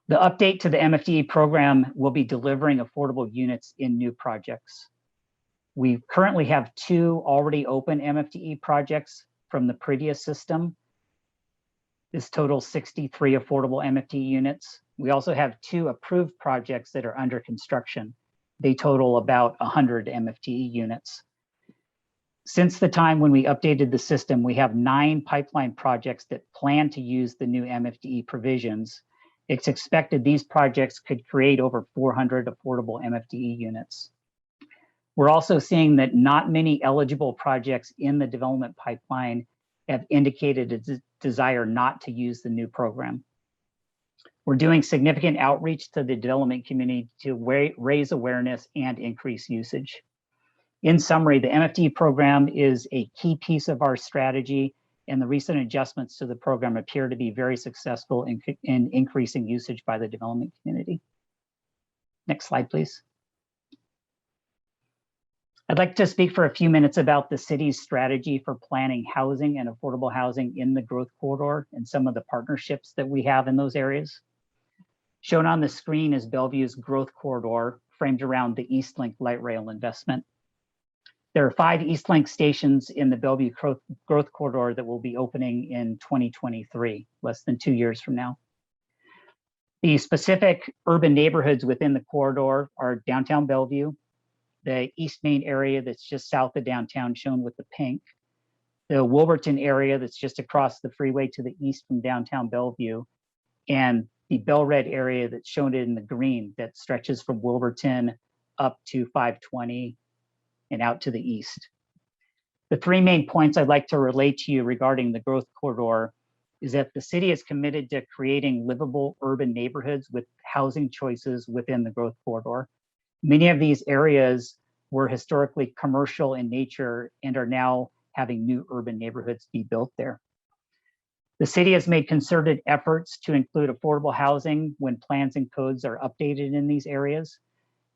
The update to the MFTE program will be delivering affordable units in new projects. We currently have 2 already open MFTE projects from the previous system. This totals 63 affordable MFTE units. We also have 2 approved projects that are under construction. They total about 100 MFTE units. Since the time when we updated the system, we have 9 pipeline projects that plan to use the new MFTE provisions. It's expected these projects could create over 400 affordable MFTE units. We're also seeing that not many eligible projects in the development pipeline have indicated a desire not to use the new program. We're doing significant outreach to the development community to raise awareness and increase usage. In summary, the MFTE program is a key piece of our strategy, and the recent adjustments to the program appear to be very successful in increasing usage by the development community. Next slide, please. I'd like to speak for a few minutes about the city's strategy for planning housing and affordable housing in the growth corridor and some of the partnerships that we have in those areas. Shown on the screen is Bellevue's growth corridor framed around the Eastlink light rail investment. There are 5 Eastlink stations in the Bellevue growth corridor that will be opening in 2023, less than 2 years from now. The specific urban neighborhoods within the corridor are downtown Bellevue, the East Main area that's just south of downtown shown with the pink, the Wilburton area that's just across the freeway to the east from downtown Bellevue, and the Bell Red area that's shown in the green that stretches from Wilburton up to 520 and out to the east. The 3 main points I'd like to relate to you regarding the growth corridor is that the city is committed to creating livable urban neighborhoods with housing choices within the growth corridor. Many of these areas were historically commercial in nature and are now having new urban neighborhoods be built there. The city has made concerted efforts to include affordable housing when plans and codes are updated in these areas.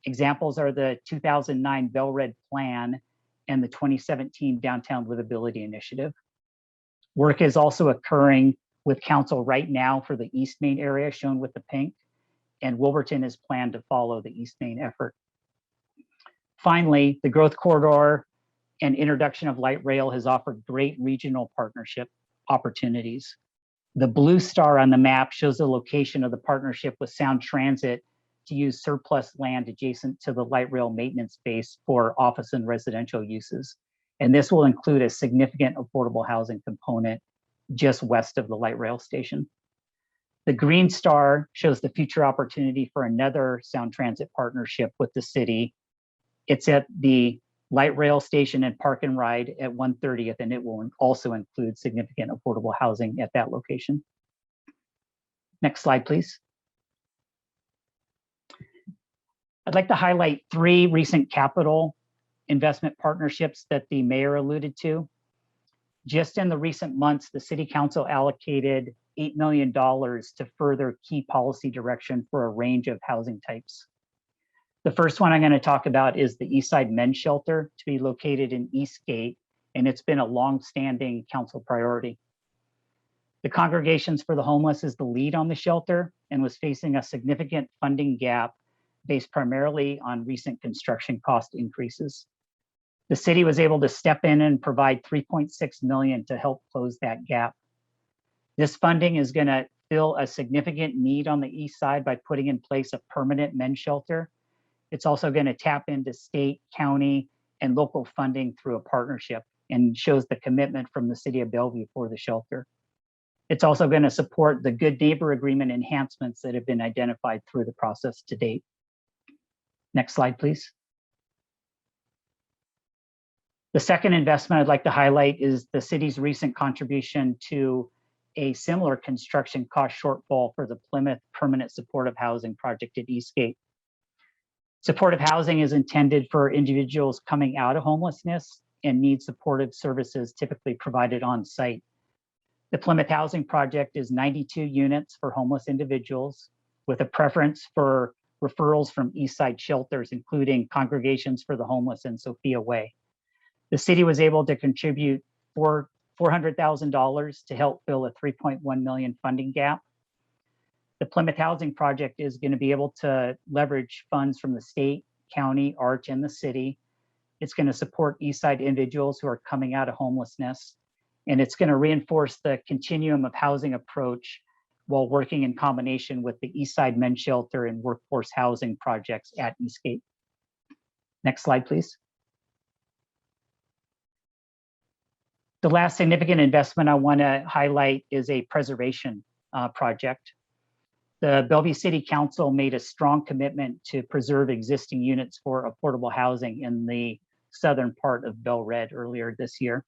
Examples are the 2009 Bellevue Plan and the 2017 Downtown Livability Initiative. Work is also occurring with council right now for the East Main area shown with the pink, and Wilburton is planned to follow the East Main effort. Finally, the growth corridor and introduction of light rail has offered great regional partnership opportunities. The blue star on the map shows the location of the partnership with Sound Transit to use surplus land adjacent to the light rail maintenance space for office and residential uses. And this will include a significant affordable housing component just west of the light rail station. The green star shows the future opportunity for another Sound Transit partnership with the city. It's at the light rail station and park and ride at 130th, and it will also include significant affordable housing at that location. Next slide, please. I'd like to highlight 3 recent capital investment partnerships that the mayor alluded to. Just in the recent months, the city council allocated $8 million to further key policy direction for a range of housing types. The first one I'm going to talk about is the Eastside Men's Shelter to be located in Eastgate, and it's been a long-standing council priority. The Congregations for the Homeless is the lead on the shelter and was facing a significant funding gap based primarily on recent construction cost increases. The city was able to step in and provide $3.6 million to help close that gap. This funding is going to fill a significant need on the east side by putting in place a permanent men's shelter. It's also going to tap into state, county, and local funding through a partnership and shows the commitment from the city of Bellevue for the shelter. It's also going to support the Good Neighbor Agreement enhancements that have been identified through the process to date. Next slide, please. The second investment I'd like to highlight is the city's recent contribution to a similar construction cost shortfall for the Plymouth Permanent Supportive Housing Project at Eastgate. Supportive housing is intended for individuals coming out of homelessness and need supportive services typically provided on site. The Plymouth Housing Project is 92 units for homeless individuals with a preference for referrals from Eastside shelters, including Congregations for the Homeless and Sophia Way. The city was able to contribute $400,000 to help fill a $3.1 million funding gap. The Plymouth Housing Project is going to be able to leverage funds from the state, county, ARCH, and the city. It's going to support Eastside individuals who are coming out of homelessness, and it's going to reinforce the continuum of housing approach while working in combination with the Eastside Men's Shelter and workforce housing projects at Eastgate. Next slide, please. The last significant investment I want to highlight is a preservation project. The Bellevue City Council made a strong commitment to preserve existing units for affordable housing in the southern part of Bell Red earlier this year.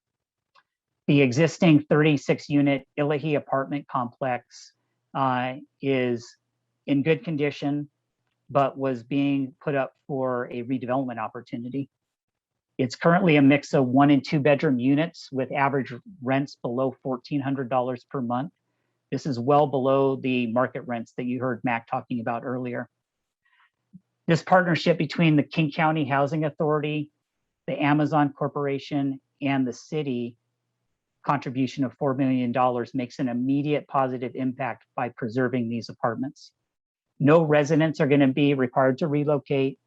The existing 36-unit Illahee apartment complex is in good condition, but was being put up for a redevelopment opportunity. It's currently a mix of 1 and 2 bedroom units with average rents below $1,400 per month. This is well below the market rents that you heard Mac talking about earlier. This partnership between the King County Housing Authority, the Amazon Corporation, and the city contribution of $4 million makes an immediate positive impact by preserving these apartments. No residents are going to be required to relocate,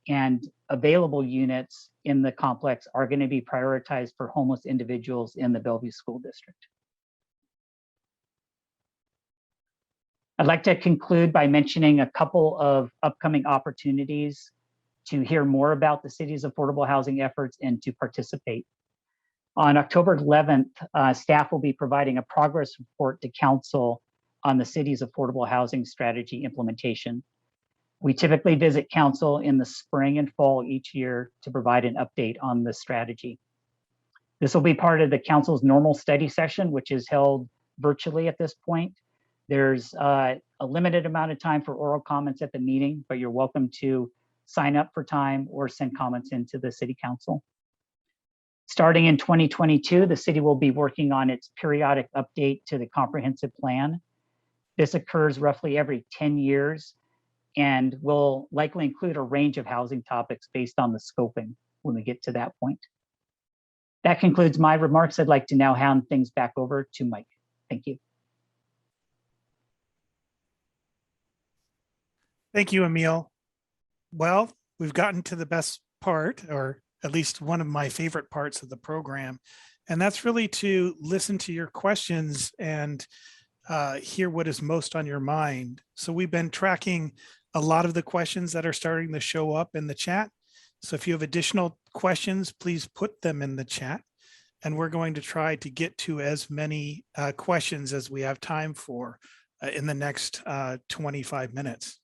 and available units in the complex are going to be prioritized for homeless individuals in the Bellevue School District. I'd like to conclude by mentioning a couple of upcoming opportunities to hear more about the city's affordable housing efforts and to participate. On October 11th, staff will be providing a progress report to council on the city's affordable housing strategy implementation. We typically visit council in the spring and fall each year to provide an update on the strategy. This will be part of the council's normal study session, which is held virtually at this point. There's a limited amount of time for oral comments at the meeting, but you're welcome to sign up for time or send comments into the City Council. Starting in 2022, the city will be working on its periodic update to the comprehensive plan. This occurs roughly every 10 years and will likely include a range of housing topics based on the scoping when we get to that point. That concludes my remarks. I'd like to now hand things back over to Mike. Thank you. Thank you, Emile. Well, we've gotten to the best part, or at least one of my favorite parts of the program, and that's really to listen to your questions and hear what is most on your mind. So we've been tracking a lot of the questions that are starting to show up in the chat. So if you have additional questions, please put them in the chat. And we're going to try to get to as many questions as we have time for in the next 25 minutes.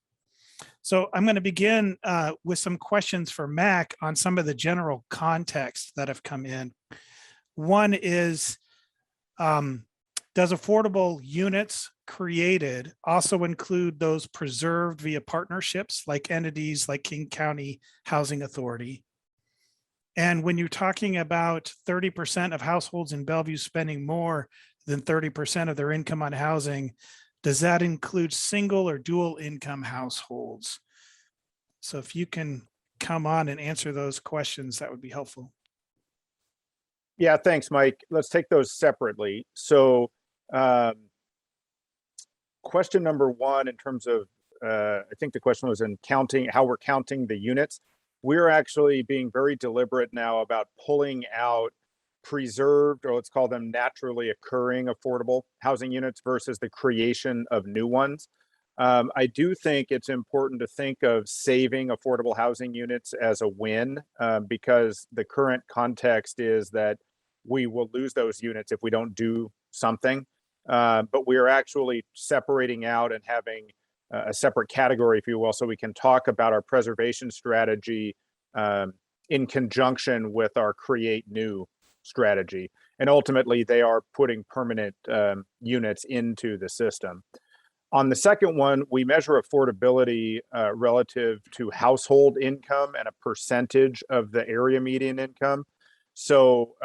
So I'm going to begin with some questions for Mac on some of the general context that have come in. One is, does affordable units created also include those preserved via partnerships like entities like King County Housing Authority? And when you're talking about 30% of households in Bellevue spending more than 30% of their income on housing, does that include single or dual income households? So if you can come on and answer those questions, that would be helpful. Yeah, thanks, Mike. Let's take those separately. So question number one, in terms of, I think the question was in counting, how we're counting the units. We're actually being very deliberate now about pulling out preserved, or let's call them naturally occurring affordable housing units versus the creation of new ones. I do think it's important to think of saving affordable housing units as a win, because the current context is that we will lose those units if we don't do something. But we are actually separating out and having a separate category, if you will, so we can talk about our preservation strategy in conjunction with our create new strategy. And ultimately, they are putting permanent units into the system. On the second one, we measure affordability relative to household income and a percentage of the area median income. So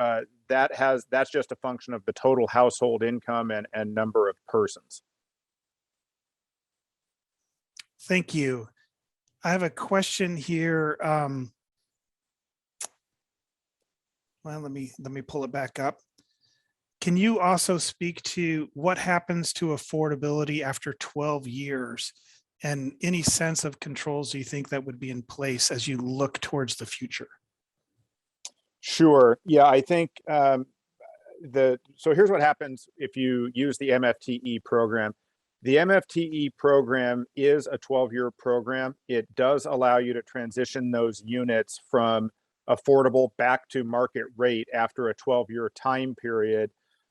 that's just a function of the total household income and number of persons. Thank you. I have a question here. Well, let me pull it back up. Can you also speak to what happens to affordability after 12 years, and any sense of controls do you think that would be in place as you look towards the future? Sure. Yeah, I think so here's what happens if you use the MFTE program. The MFTE program is a 12-year program. It does allow you to transition those units from affordable back to market rate after a 12-year time period.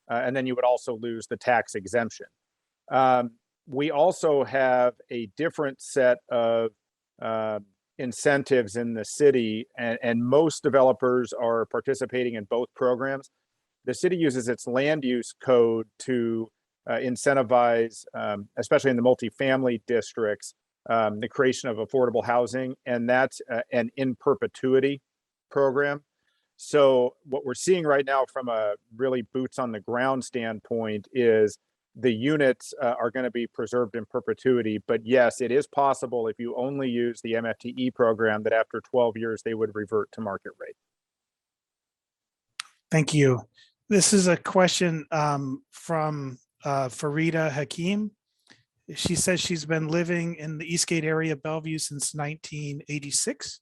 And then you would also lose the tax exemption. We also have a different set of incentives in the city, and most developers are participating in both programs. The city uses its land use code to incentivize, especially in the multifamily districts, the creation of affordable housing, and that's an in perpetuity program. So what we're seeing right now from a really boots on the ground standpoint is the units are going to be preserved in perpetuity. But yes, it is possible if you only use the MFTE program that after 12 years, they would revert to market rate. Thank you. This is a question from Farida Hakim. She says she's been living in the Eastgate area of Bellevue since 1986.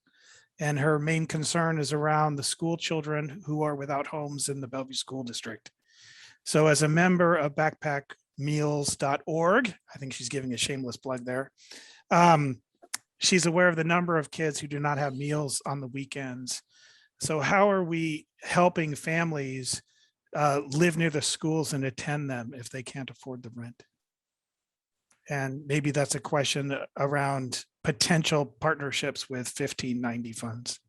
And her main concern is around the school children who are without homes in the Bellevue School District. So as a member of backpackmeals.org, I think she's giving a shameless plug there. She's aware of the number of kids who do not have meals on the weekends. So how are we helping families live near the schools and attend them if they can't afford the rent? And maybe that's a question around potential partnerships with 1590 funds.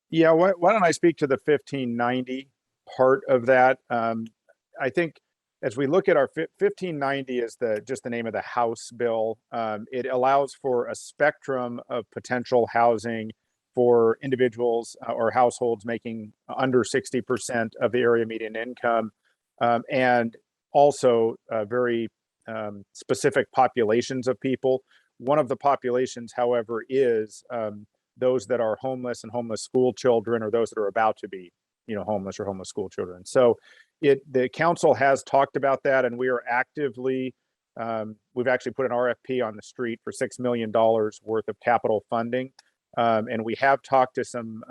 Yeah, why don't I speak to the 1590 part of that? I think as we look at our 1590 is just the name of the House bill. It allows for a spectrum of potential housing for individuals or households making under 60% of the area median income, and also very specific populations of people. One of the populations, however, is those that are homeless and homeless school children, or those that are about to be, homeless or homeless school children. So the council has talked about that, and we are actively, we've actually put an RFP on the street for $6 million worth of capital funding. And we have talked to some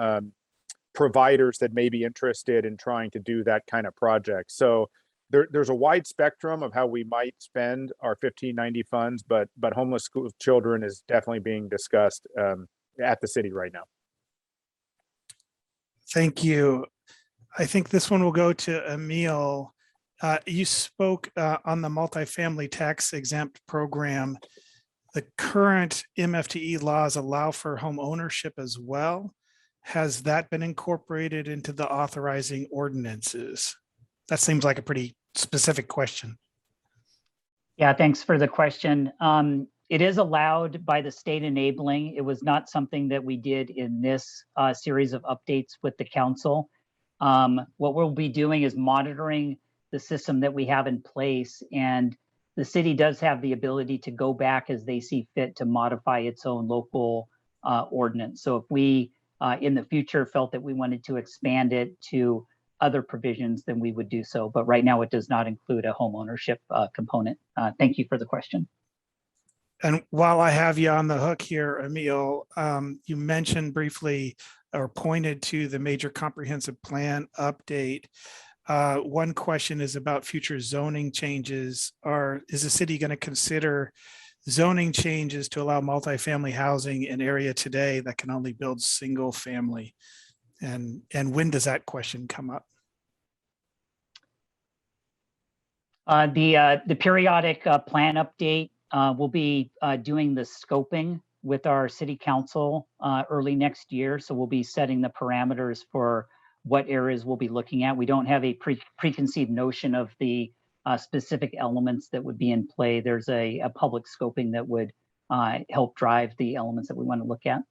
providers that may be interested in trying to do that kind of project. So there's a wide spectrum of how we might spend our 1590 funds, but homeless school children is definitely being discussed at the city right now. Thank you. I think this one will go to Emile. You spoke on the multifamily tax exempt program. The current MFTE laws allow for home ownership as well. Has that been incorporated into the authorizing ordinances? That seems like a pretty specific question. Yeah, thanks for the question. It is allowed by the state enabling. It was not something that we did in this series of updates with the council. What we'll be doing is monitoring the system that we have in place, and the city does have the ability to go back as they see fit to modify its own local ordinance. So if we in the future felt that we wanted to expand it to other provisions, then we would do so. But right now it does not include a home ownership component. Thank you for the question. And while I have you on the hook here, Emile, you mentioned briefly or pointed to the major comprehensive plan update. One question is about future zoning changes. Is the city going to consider zoning changes to allow multifamily housing in area today that can only build single family? And when does that question come up? The periodic plan update will be doing the scoping with our city council early next year. So we'll be setting the parameters for what areas we'll be looking at. We don't have a preconceived notion of the specific elements that would be in play. There's a public scoping that would help drive the elements that we want to look at.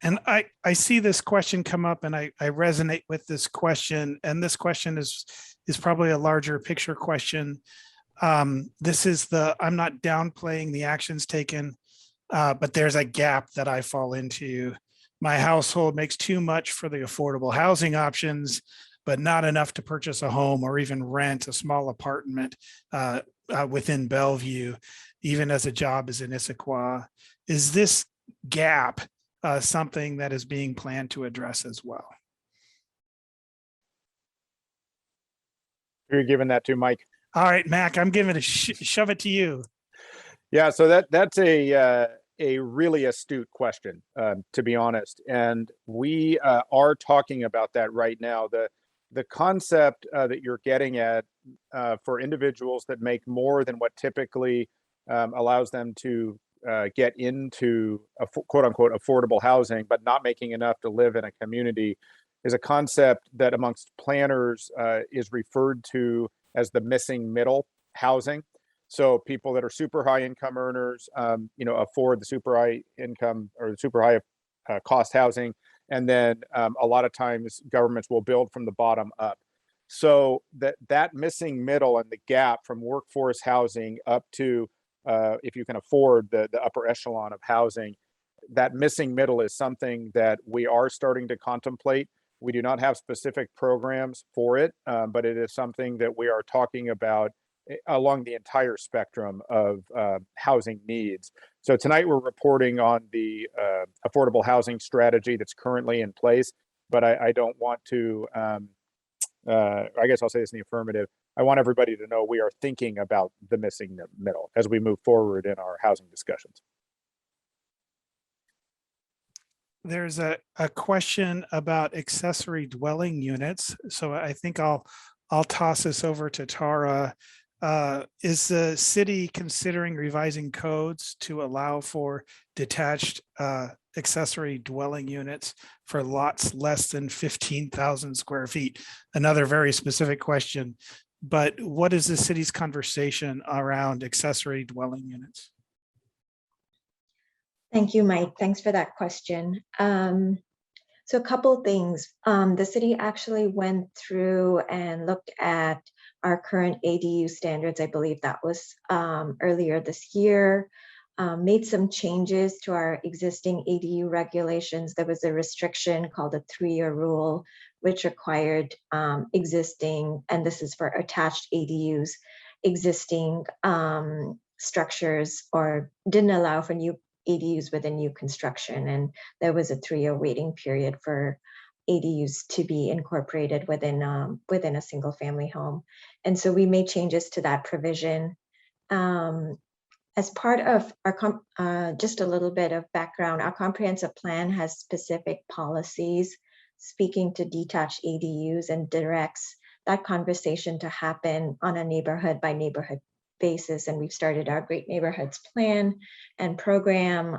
And I see this question come up, and I resonate with this question. And this question is probably a larger picture question. This is I'm not downplaying the actions taken, but there's a gap that I fall into. My household makes too much for the affordable housing options, but not enough to purchase a home or even rent a small apartment within Bellevue, even as a job is in Issaquah. Is this gap something that is being planned to address as well? You're giving that to Mike. All right, Mac, I'm giving it shove it to you. Yeah, so that's a really astute question, to be honest. And we are talking about that right now. The concept that you're getting at for individuals that make more than what typically allows them to get into a quote unquote affordable housing, but not making enough to live in a community, is a concept that amongst planners is referred to as the missing middle housing. So people that are super high income earners, afford the super high income or the super high cost housing. And then a lot of times governments will build from the bottom up. So that missing middle and the gap from workforce housing up to if you can afford the upper echelon of housing, that missing middle is something that we are starting to contemplate. We do not have specific programs for it, but it is something that we are talking about along the entire spectrum of housing needs. So tonight we're reporting on the affordable housing strategy that's currently in place, but I don't want to, I guess I'll say this in the affirmative. I want everybody to know we are thinking about the missing middle as we move forward in our housing discussions. There's a question about accessory dwelling units. So I think I'll toss this over to Tara. Is the city considering revising codes to allow for detached accessory dwelling units for lots less than 15,000 square feet? Another very specific question, but what is the city's conversation around accessory dwelling units? Thank you, Mike. Thanks for that question. So a couple things. The city actually went through and looked at our current ADU standards. I believe that was earlier this year. Made some changes to our existing ADU regulations. There was a restriction called a 3-year rule, which required existing, and this is for attached ADUs, existing structures, or didn't allow for new ADUs within new construction. And there was a 3-year waiting period for ADUs to be incorporated within a single family home. And so we made changes to that provision. As part of our, just a little bit of background, our comprehensive plan has specific policies speaking to detached ADUs and directs that conversation to happen on a neighborhood by neighborhood basis. And we've started our Great Neighborhoods plan and program.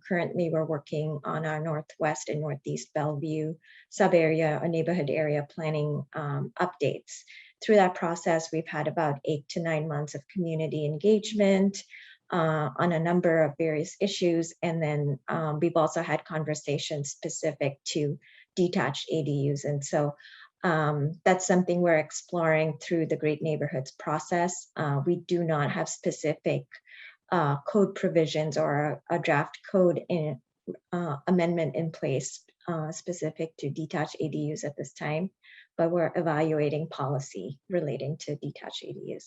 Currently, we're working on our Northwest and Northeast Bellevue sub-area or neighborhood area planning updates. Through that process, we've had about 8 to 9 months of community engagement on a number of various issues. And then we've also had conversations specific to detached ADUs. And so that's something we're exploring through the Great Neighborhoods process. We do not have specific code provisions or a draft code in, amendment in place specific to detached ADUs at this time, but we're evaluating policy relating to detached ADUs.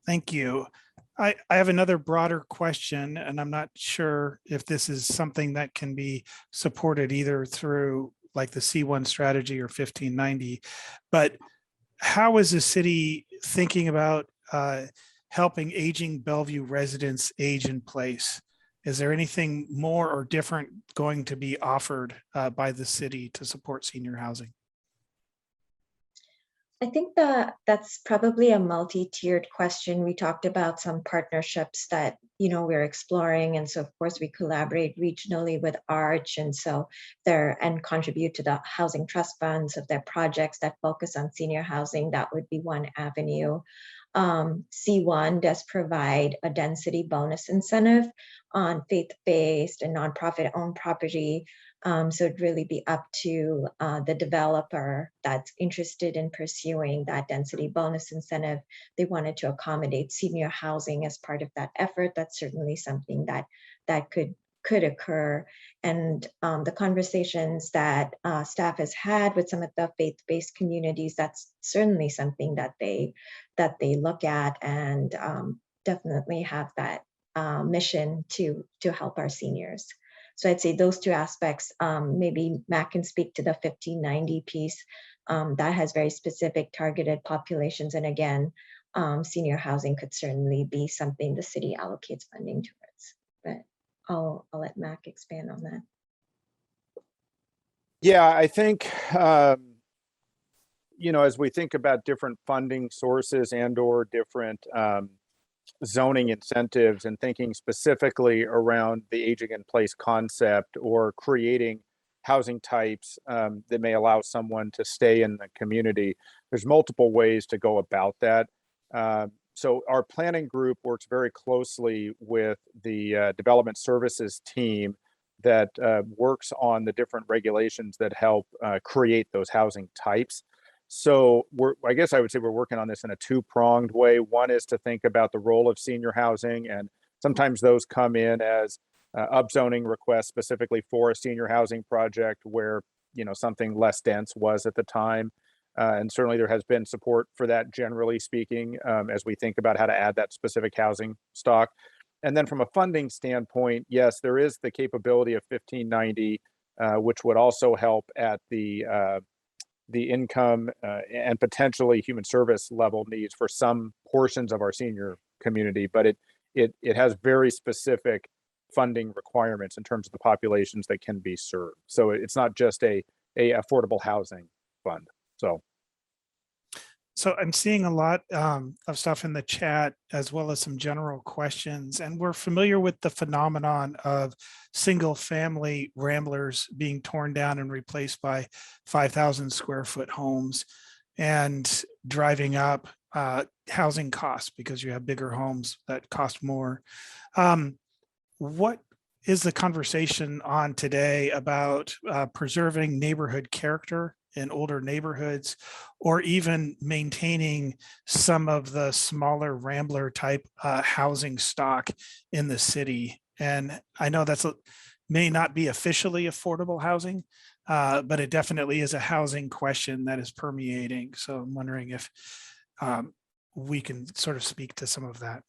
Thank you. I have another broader question, and I'm not sure if this is something that can be supported either through like the C1 strategy or 1590, but how is the city thinking about helping aging Bellevue residents age in place? Is there anything more or different going to be offered by the city to support senior housing? I think that that's probably a multi-tiered question. We talked about some partnerships that, you know, we're exploring. And so of course we collaborate regionally with ARCH, and so and contribute to the housing trust funds of their projects that focus on senior housing. That would be one avenue. C1 does provide a density bonus incentive on faith-based and nonprofit owned property. So it'd really be up to the developer that's interested in pursuing that density bonus incentive. They wanted to accommodate senior housing as part of that effort. That's certainly something that could occur. And the conversations that staff has had with some of the faith-based communities, that's certainly something that they look at, and definitely have that mission to help our seniors. So I'd say those two aspects. Maybe Matt can speak to the 1590 piece that has very specific targeted populations. And again, senior housing could certainly be something the city allocates funding towards. But I'll let Mac expand on that. Yeah, I think, you know, as we think about different funding sources and or different zoning incentives, and thinking specifically around the aging in place concept, or creating housing types that may allow someone to stay in the community, there's multiple ways to go about that. So our planning group works very closely with the development services team that works on the different regulations that help create those housing types. So I guess I would say we're working on this in a two-pronged way. One is to think about the role of senior housing, and sometimes those come in as upzoning requests specifically for a senior housing project where, you know, something less dense was at the time. And certainly there has been support for that, generally speaking, as we think about how to add that specific housing stock. And then from a funding standpoint, yes, there is the capability of 1590, which would also help at the income and potentially human service level needs for some portions of our senior community, but it has very specific funding requirements in terms of the populations that can be served. So it's not just a affordable housing fund. So I'm seeing a lot of stuff in the chat as well as some general questions, and we're familiar with the phenomenon of single family ramblers being torn down and replaced by 5,000 square foot homes and driving up housing costs because you have bigger homes that cost more. What is the conversation on today about preserving neighborhood character in older neighborhoods, or even maintaining some of the smaller rambler type housing stock in the city? And I know that's may not be officially affordable housing, but it definitely is a housing question that is permeating. So I'm wondering if we can sort of speak to some of that.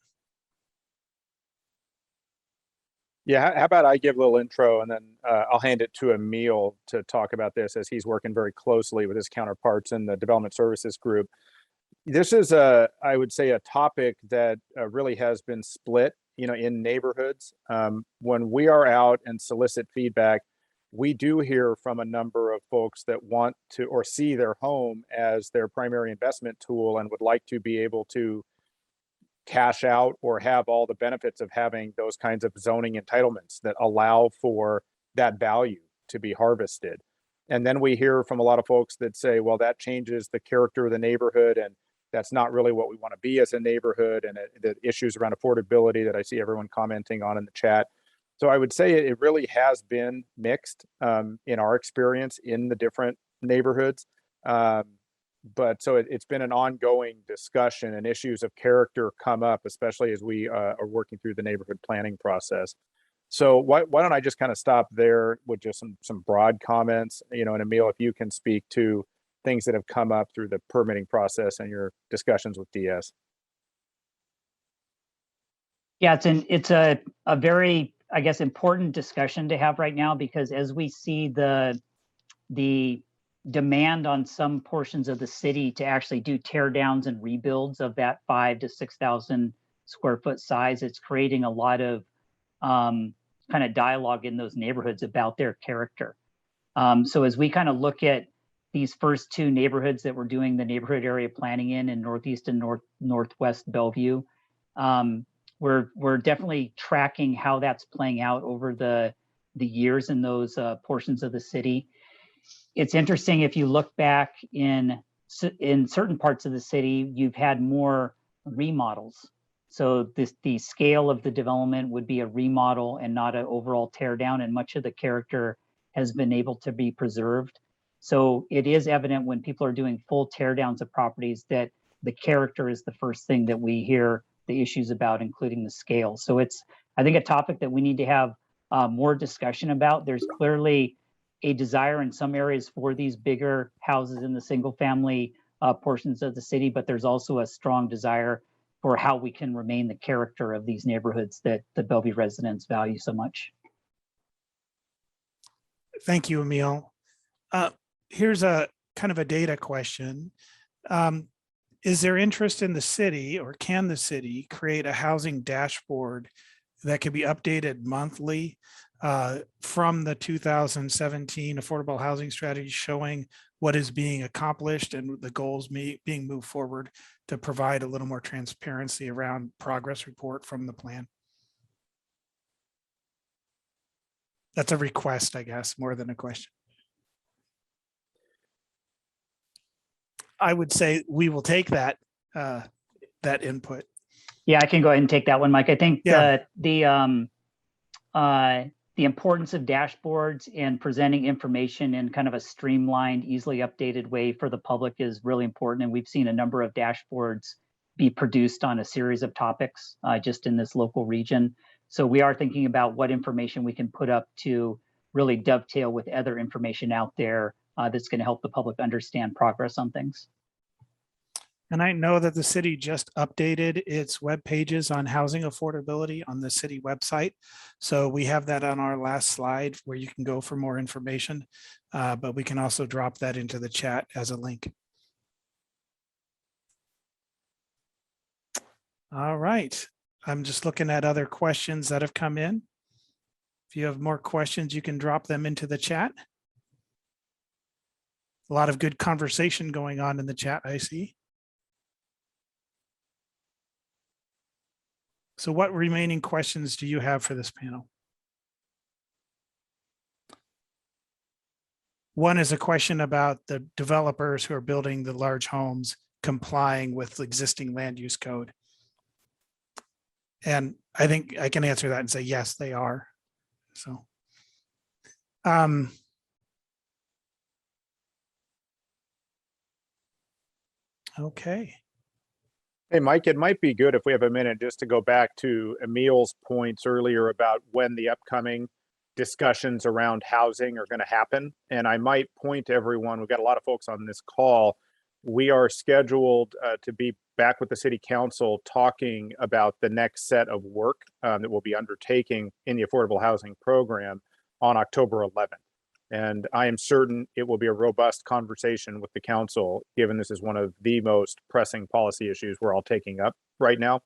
Yeah, how about I give a little intro and then I'll hand it to Emile to talk about this, as he's working very closely with his counterparts in the development services group. This is I would say, a topic that really has been split, in neighborhoods. When we are out and solicit feedback, we do hear from a number of folks that want to or see their home as their primary investment tool and would like to be able to cash out or have all the benefits of having those kinds of zoning entitlements that allow for that value to be harvested. And then we hear from a lot of folks that say, well, that changes the character of the neighborhood, and that's not really what we want to be as a neighborhood, and the issues around affordability that I see everyone commenting on in the chat. So I would say it really has been mixed in our experience in the different neighborhoods. But so it's been an ongoing discussion, and issues of character come up, especially as we are working through the neighborhood planning process. So why don't I just kind of stop there with just some broad comments, and Emile, if you can speak to things that have come up through the permitting process and your discussions with DS. Yeah, it's a very, I guess, important discussion to have right now, because as we see the demand on some portions of the city to actually do tear downs and rebuilds of that 5,000 to 6,000 square foot size, it's creating a lot of kind of dialogue in those neighborhoods about their character. So as we kind of look at these first two neighborhoods that we're doing the neighborhood area planning in Northeast and Northwest Bellevue, we're definitely tracking how that's playing out over the years in those portions of the city. It's interesting, if you look back in certain parts of the city, you've had more remodels. So the scale of the development would be a remodel and not an overall tear down, and much of the character has been able to be preserved. So it is evident when people are doing full tear downs of properties that the character is the first thing that we hear the issues about, including the scale. So it's, I think, a topic that we need to have more discussion about. There's clearly a desire in some areas for these bigger houses in the single family portions of the city, but there's also a strong desire for how we can remain the character of these neighborhoods that the Bellevue residents value so much. Thank you, Emile. Here's a kind of a data question. Is there interest in the city, or can the city create a housing dashboard that can be updated monthly from the 2017 Affordable Housing Strategy, showing what is being accomplished and the goals being moved forward, to provide a little more transparency around progress report from the plan? That's a request, I guess, more than a question. I would say we will take that input. Yeah, I can go ahead and take that one, Mike. I think Yeah. The importance of dashboards and presenting information in kind of a streamlined, easily updated way for the public is really important. And we've seen a number of dashboards be produced on a series of topics just in this local region. So we are thinking about what information we can put up to really dovetail with other information out there that's going to help the public understand progress on things. And I know that the city just updated its web pages on housing affordability on the city website. So we have that on our last slide where you can go for more information, but we can also drop that into the chat as a link. All right. I'm just looking at other questions that have come in. If you have more questions, you can drop them into the chat. A lot of good conversation going on in the chat, I see. So what remaining questions do you have for this panel? One is a question about the developers who are building the large homes complying with the existing land use code. And I think I can answer that and say, yes, they are. So, okay. Hey, Mike, it might be good if we have a minute just to go back to Emile's points earlier about when the upcoming discussions around housing are going to happen. And I might point everyone, we've got a lot of folks on this call. We are scheduled to be back with the city council talking about the next set of work that we'll be undertaking in the affordable housing program on October 11th. And I am certain it will be a robust conversation with the council, given this is one of the most pressing policy issues we're all taking up right now.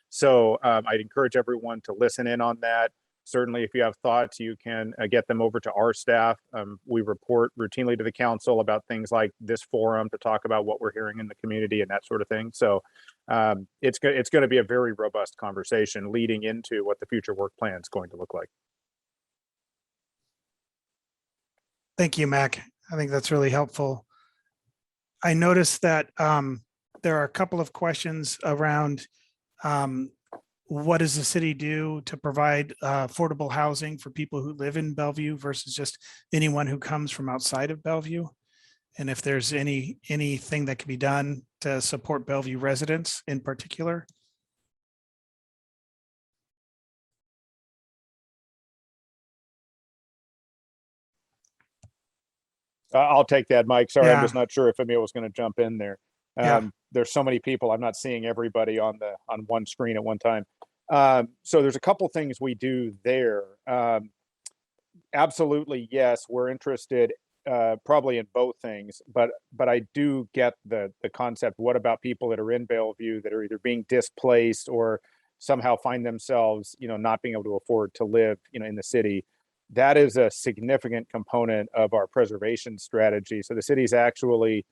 So I'd encourage everyone to listen in on that. Certainly, if you have thoughts, you can get them over to our staff. We report routinely to the council about things like this forum to talk about what we're hearing in the community and that sort of thing. So it's going to be a very robust conversation leading into what the future work plan is going to look like. Thank you, Mac. I think that's really helpful. I noticed that there are a couple of questions around what does the city do to provide affordable housing for people who live in Bellevue versus just anyone who comes from outside of Bellevue? And if there's anything that can be done to support Bellevue residents in particular? I'll take that, Mike. Sorry, Yeah. I'm just not sure if Emile was going to jump in there. Yeah. There's so many people. I'm not seeing everybody on one screen at one time. So there's a couple things we do there. Absolutely, yes, we're interested probably in both things, but I do get the concept. What about people that are in Bellevue that are either being displaced or somehow find themselves, not being able to afford to live, in the city? That is a significant component of our preservation strategy. So the city's actually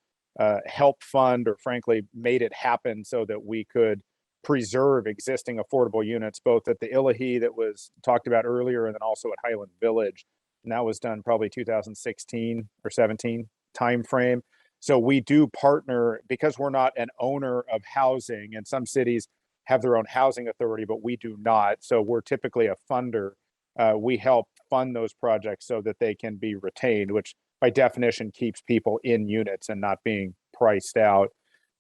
helped fund, or frankly made it happen so that we could preserve existing affordable units, both at the Illahee that was talked about earlier, and then also at Highland Village. And that was done probably 2016 or 17 timeframe. So we do partner, because we're not an owner of housing, and some cities have their own housing authority, but we do not. So we're typically a funder. We help fund those projects so that they can be retained, which by definition keeps people in units and not being priced out.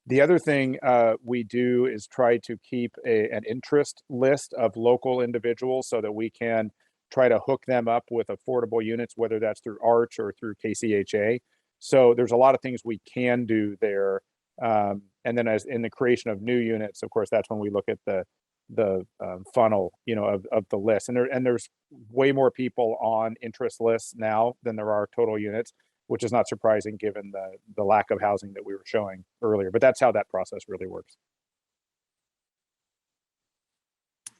The other thing we do is try to keep an interest list of local individuals so that we can try to hook them up with affordable units, whether that's through ARCH or through KCHA. So there's a lot of things we can do there. And then as in the creation of new units, of course, that's when we look at the funnel, of the list. And there's way more people on interest lists now than there are total units, which is not surprising given the lack of housing that we were showing earlier. But that's how that process really works.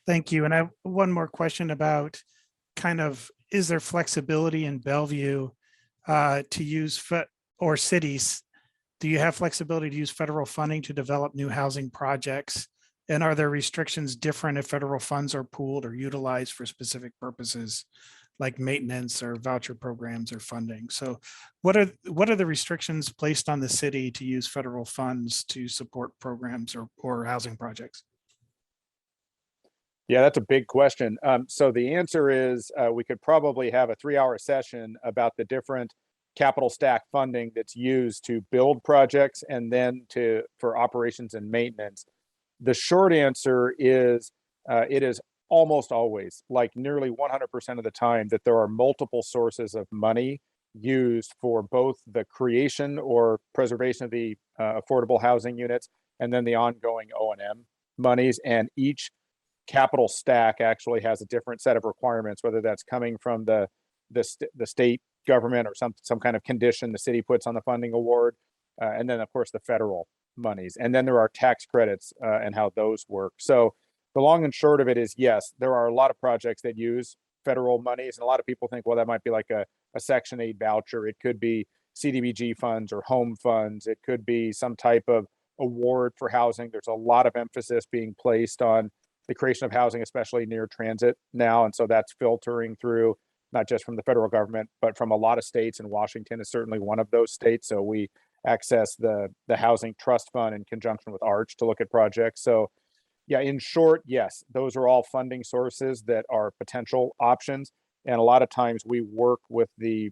Thank you. And I have one more question about is there flexibility in Bellevue to use or cities? Do you have flexibility to use federal funding to develop new housing projects? And are there restrictions different if federal funds are pooled or utilized for specific purposes like maintenance or voucher programs or funding? So what are the restrictions placed on the city to use federal funds to support programs or housing projects? Yeah, that's a big question. So the answer is we could probably have a 3-hour session about the different capital stack funding that's used to build projects and then for operations and maintenance. The short answer is it is almost always, like nearly 100% of the time, that there are multiple sources of money used for both the creation or preservation of the affordable housing units and then the ongoing O&M monies. And each capital stack actually has a different set of requirements, whether that's coming from the state government or some kind of condition the city puts on the funding award, and then of course the federal monies, and then there are tax credits and how those work. So the long and short of it is, yes, there are a lot of projects that use federal monies, and a lot of people think, well, that might be like a Section 8 voucher. It could be CDBG funds or home funds. It could be some type of award for housing. There's a lot of emphasis being placed on the creation of housing, especially near transit now. And so that's filtering through not just from the federal government, but from a lot of states, and Washington is certainly one of those states. So we access the Housing Trust Fund in conjunction with Arch to look at projects. So yeah, in short, yes, those are all funding sources that are potential options. And a lot of times we work with the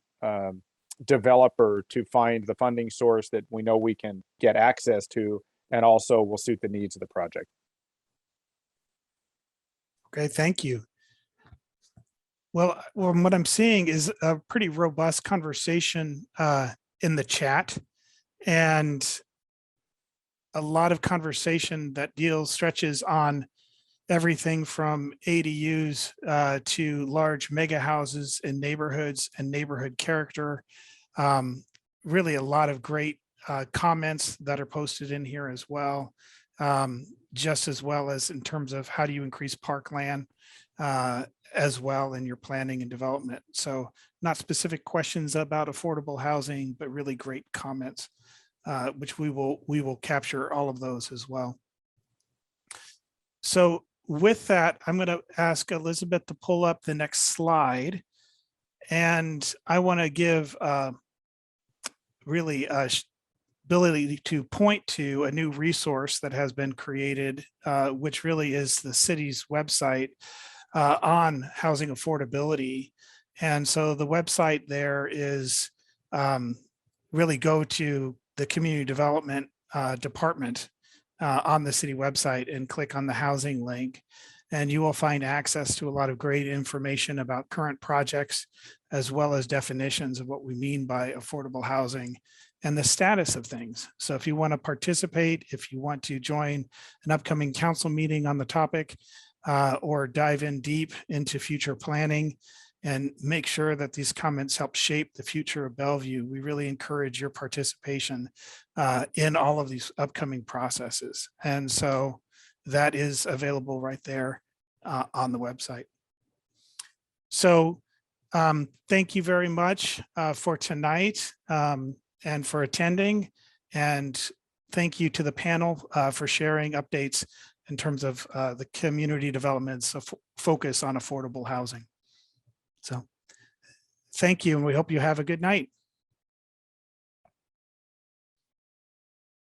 developer to find the funding source that we know we can get access to, and also will suit the needs of the project. Okay, thank you. Well, what I'm seeing is a pretty robust conversation in the chat, and a lot of conversation that stretches on everything from ADUs to large mega houses in neighborhoods and neighborhood character. Really a lot of great comments that are posted in here as well, just as well as in terms of how do you increase parkland as well in your planning and development. So not specific questions about affordable housing, but really great comments, which we will capture all of those as well. So with that, I'm going to ask Elizabeth to pull up the next slide. And I want to give really ability to point to a new resource that has been created, which really is the city's website on housing affordability. And so the website there is really go to the community development department on the city website and click on the housing link. And you will find access to a lot of great information about current projects, as well as definitions of what we mean by affordable housing and the status of things. So if you want to participate, if you want to join an upcoming council meeting on the topic, or dive in deep into future planning and make sure that these comments help shape the future of Bellevue, we really encourage your participation in all of these upcoming processes. And so that is available right there on the website. So thank you very much for tonight and for attending. And thank you to the panel for sharing updates in terms of the community development's focus on affordable housing. So thank you, and we hope you have a good night.